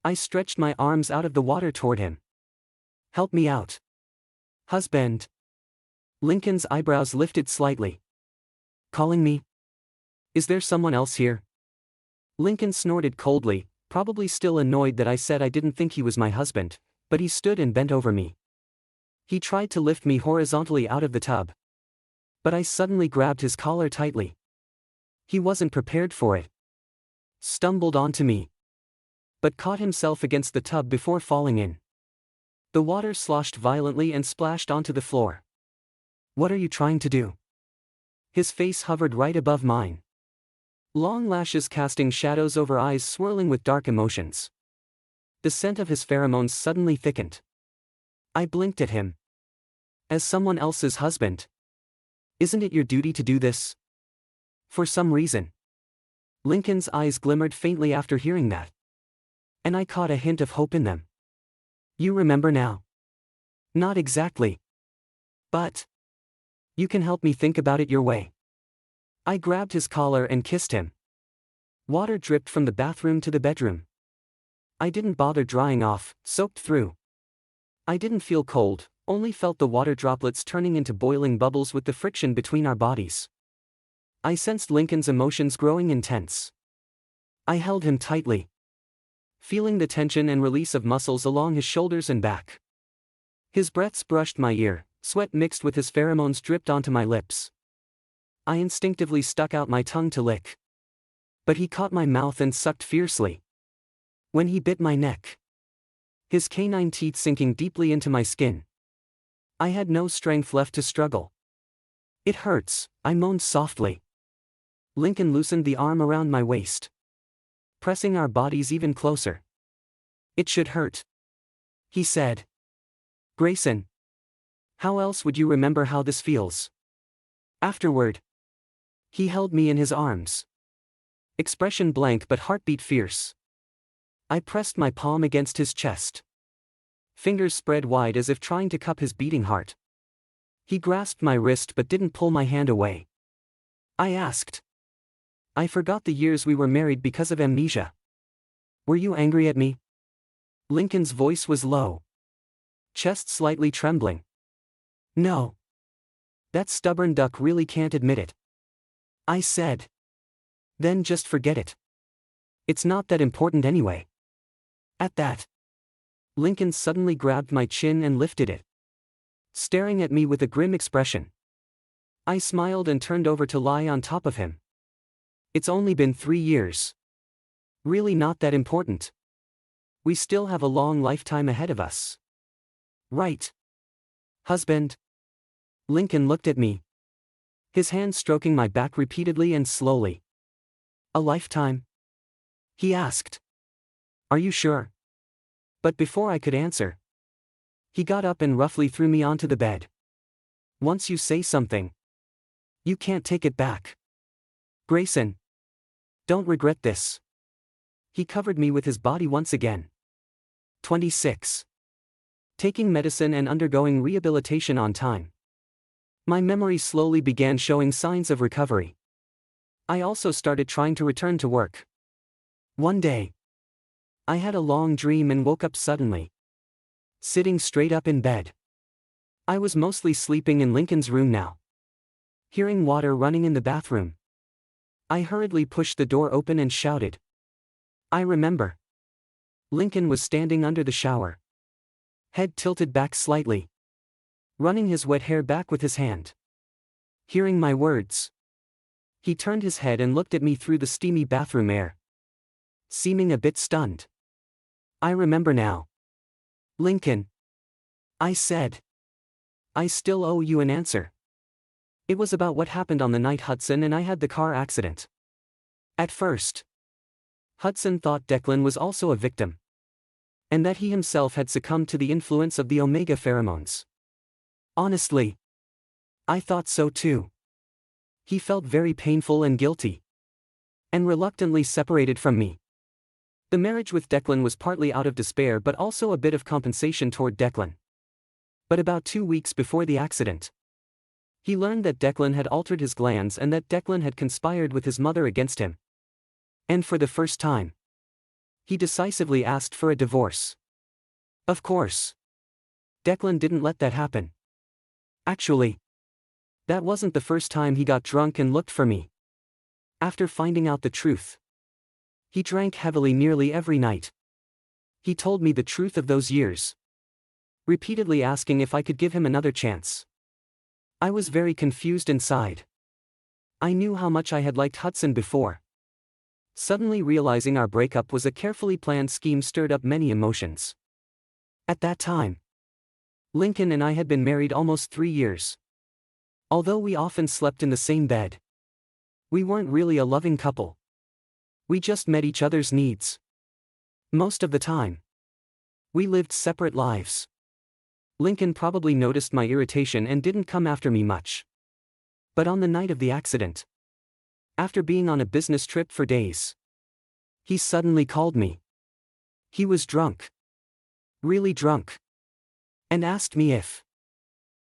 I stretched my arms out of the water toward him. Help me out. Husband. Lincoln's eyebrows lifted slightly. Calling me? Is there someone else here? Lincoln snorted coldly, probably still annoyed that I said I didn't think he was my husband, but he stood and bent over me. He tried to lift me horizontally out of the tub. But I suddenly grabbed his collar tightly. He wasn't prepared for it. Stumbled onto me. But caught himself against the tub before falling in. The water sloshed violently and splashed onto the floor. What are you trying to do? His face hovered right above mine. Long lashes casting shadows over eyes swirling with dark emotions. The scent of his pheromones suddenly thickened. I blinked at him. As someone else's husband. Isn't it your duty to do this? For some reason. Lincoln's eyes glimmered faintly after hearing that. And I caught a hint of hope in them. You remember now? Not exactly. But you can help me think about it your way. I grabbed his collar and kissed him. Water dripped from the bathroom to the bedroom. I didn't bother drying off, soaked through. I didn't feel cold, only felt the water droplets turning into boiling bubbles with the friction between our bodies. I sensed Lincoln's emotions growing intense. I held him tightly, feeling the tension and release of muscles along his shoulders and back. His breaths brushed my ear, sweat mixed with his pheromones dripped onto my lips. I instinctively stuck out my tongue to lick. But he caught my mouth and sucked fiercely. When he bit my neck, his canine teeth sinking deeply into my skin, I had no strength left to struggle. It hurts, I moaned softly. Lincoln loosened the arm around my waist, pressing our bodies even closer. It should hurt, he said. Grayson, how else would you remember how this feels? Afterward, he held me in his arms. Expression blank but heartbeat fierce. I pressed my palm against his chest. Fingers spread wide as if trying to cup his beating heart. He grasped my wrist but didn't pull my hand away. I asked. I forgot the years we were married because of amnesia. Were you angry at me? Lincoln's voice was low, chest slightly trembling. No. That stubborn duck really can't admit it, I said. Then just forget it. It's not that important anyway. At that, Lincoln suddenly grabbed my chin and lifted it, staring at me with a grim expression. I smiled and turned over to lie on top of him. It's only been 3 years. Really not that important. We still have a long lifetime ahead of us. Right, husband? Lincoln looked at me, his hand stroking my back repeatedly and slowly. A lifetime? He asked. Are you sure? But before I could answer, he got up and roughly threw me onto the bed. Once you say something, you can't take it back. Grayson, don't regret this. He covered me with his body once again. 26. Taking medicine and undergoing rehabilitation on time, my memory slowly began showing signs of recovery. I also started trying to return to work. One day, I had a long dream and woke up suddenly, sitting straight up in bed. I was mostly sleeping in Lincoln's room now, hearing water running in the bathroom. I hurriedly pushed the door open and shouted. I remember. Lincoln was standing under the shower, head tilted back slightly, running his wet hair back with his hand. Hearing my words, he turned his head and looked at me through the steamy bathroom air, seeming a bit stunned. I remember now. Lincoln, I said. I still owe you an answer. It was about what happened on the night Hudson and I had the car accident. At first, Hudson thought Declan was also a victim, and that he himself had succumbed to the influence of the omega pheromones. Honestly, I thought so too. He felt very painful and guilty, and reluctantly separated from me. The marriage with Declan was partly out of despair but also a bit of compensation toward Declan. But about 2 weeks before the accident, he learned that Declan had altered his glands and that Declan had conspired with his mother against him. And for the first time, he decisively asked for a divorce. Of course, Declan didn't let that happen. Actually, that wasn't the first time he got drunk and looked for me. After finding out the truth, he drank heavily nearly every night. He told me the truth of those years, repeatedly asking if I could give him another chance. I was very confused inside. I knew how much I had liked Hudson before. Suddenly realizing our breakup was a carefully planned scheme stirred up many emotions. At that time, Lincoln and I had been married almost 3 years. Although we often slept in the same bed, we weren't really a loving couple. We just met each other's needs. Most of the time, we lived separate lives. Lincoln probably noticed my irritation and didn't come after me much. But on the night of the accident, after being on a business trip for days, he suddenly called me. He was drunk. Really drunk. and asked me if,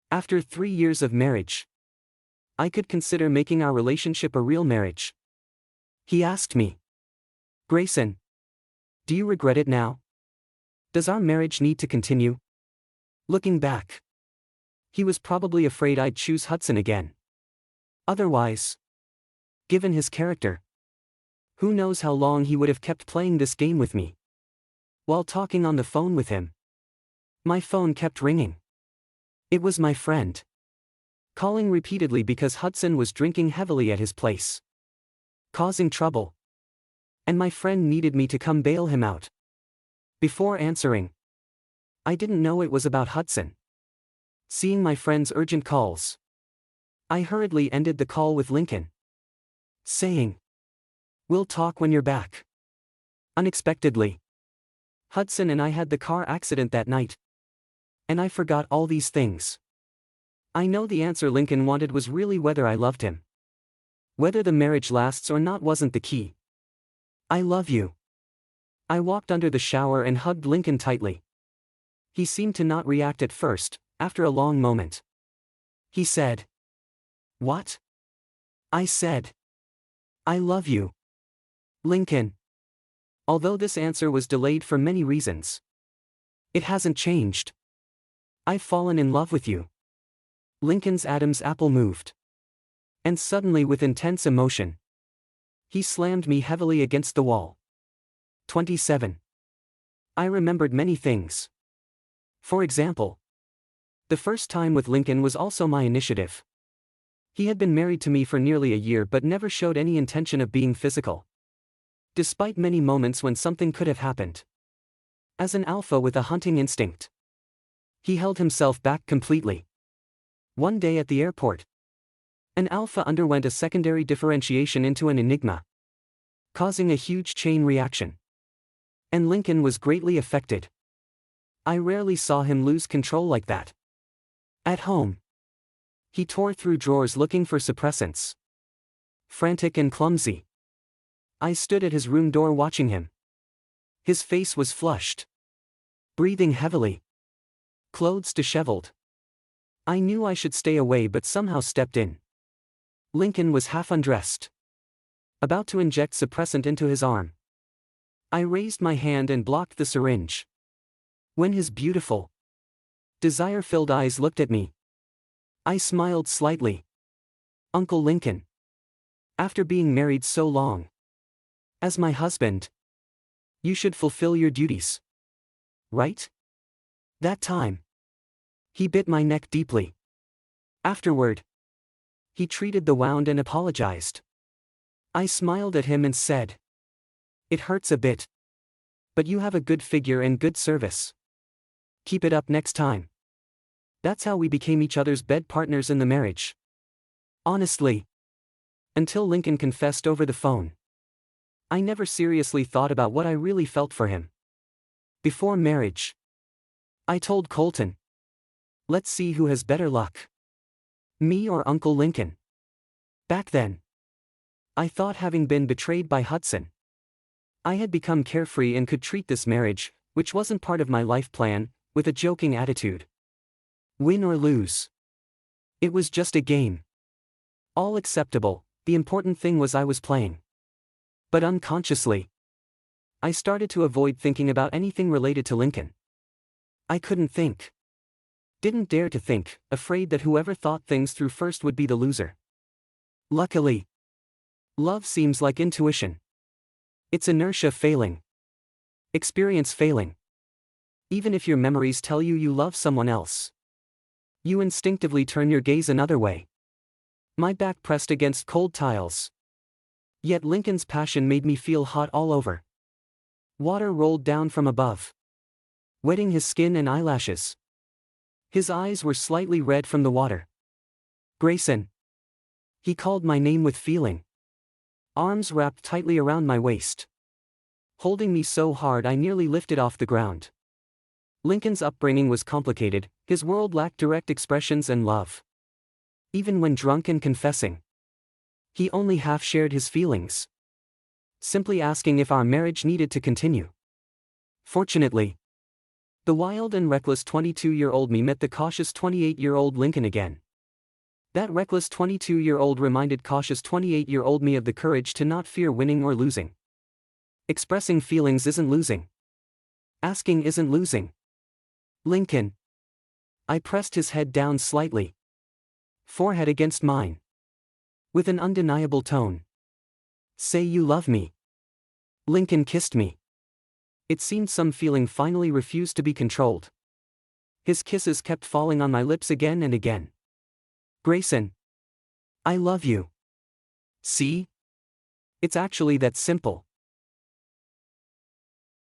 after 3 years of marriage, I could consider making our relationship a real marriage. He asked me, "Grayson, do you regret it now? Does our marriage need to continue?" Looking back, he was probably afraid I'd choose Hudson again. Otherwise, given his character, who knows how long he would have kept playing this game with me. While talking on the phone with him, my phone kept ringing. It was my friend, calling repeatedly because Hudson was drinking heavily at his place, causing trouble, and my friend needed me to come bail him out. Before answering, I didn't know it was about Hudson. Seeing my friend's urgent calls, I hurriedly ended the call with Lincoln, saying, "We'll talk when you're back." Unexpectedly, Hudson and I had the car accident that night, and I forgot all these things. I know the answer Lincoln wanted was really whether I loved him. Whether the marriage lasts or not wasn't the key. "I love you." I walked under the shower and hugged Lincoln tightly. He seemed to not react at first. After a long moment, he said, "What?" I said, "I love you, Lincoln." Although this answer was delayed for many reasons, it hasn't changed. I've fallen in love with you. Lincoln's Adam's apple moved. And suddenly, with intense emotion, he slammed me heavily against the wall. 27. I remembered many things. For example, the first time with Lincoln was also my initiative. He had been married to me for nearly a year but never showed any intention of being physical, despite many moments when something could have happened. As an alpha with a hunting instinct, he held himself back completely. One day at the airport, an alpha underwent a secondary differentiation into an enigma, causing a huge chain reaction. And Lincoln was greatly affected. I rarely saw him lose control like that. At home, he tore through drawers looking for suppressants. Frantic and clumsy, I stood at his room door watching him. His face was flushed, breathing heavily, clothes disheveled. I knew I should stay away but somehow stepped in. Lincoln was half undressed, about to inject suppressant into his arm. I raised my hand and blocked the syringe. When his beautiful, desire-filled eyes looked at me, I smiled slightly. "Uncle Lincoln, after being married so long, as my husband, you should fulfill your duties, right?" That time, he bit my neck deeply. Afterward, he treated the wound and apologized. I smiled at him and said, "It hurts a bit, but you have a good figure and good service. Keep it up next time." That's how we became each other's bed partners in the marriage. Honestly, until Lincoln confessed over the phone, I never seriously thought about what I really felt for him. Before marriage, I told Colton, "Let's see who has better luck, me or Uncle Lincoln." Back then, I thought, having been betrayed by Hudson, I had become carefree and could treat this marriage, which wasn't part of my life plan, with a joking attitude. Win or lose, it was just a game. All acceptable, the important thing was I was playing. But unconsciously, I started to avoid thinking about anything related to Lincoln. I couldn't think. Didn't dare to think, afraid that whoever thought things through first would be the loser. Luckily, love seems like intuition. It's inertia failing. Experience failing. Even if your memories tell you you love someone else, you instinctively turn your gaze another way. My back pressed against cold tiles. Yet Lincoln's passion made me feel hot all over. Water rolled down from above, wetting his skin and eyelashes. His eyes were slightly red from the water. "Grayson." He called my name with feeling. Arms wrapped tightly around my waist, holding me so hard I nearly lifted off the ground. Lincoln's upbringing was complicated, his world lacked direct expressions and love. Even when drunk and confessing, he only half shared his feelings, simply asking if our marriage needed to continue. Fortunately, The wild and reckless 22-year-old me met the cautious 28-year-old Lincoln again. That reckless 22-year-old reminded cautious 28-year-old me of the courage to not fear winning or losing. Expressing feelings isn't losing. Asking isn't losing. Lincoln. I pressed his head down slightly. Forehead against mine. With an undeniable tone. Say you love me. Lincoln kissed me. It seemed some feeling finally refused to be controlled. His kisses kept falling on my lips again and again. Grayson. I love you. See? It's actually that simple.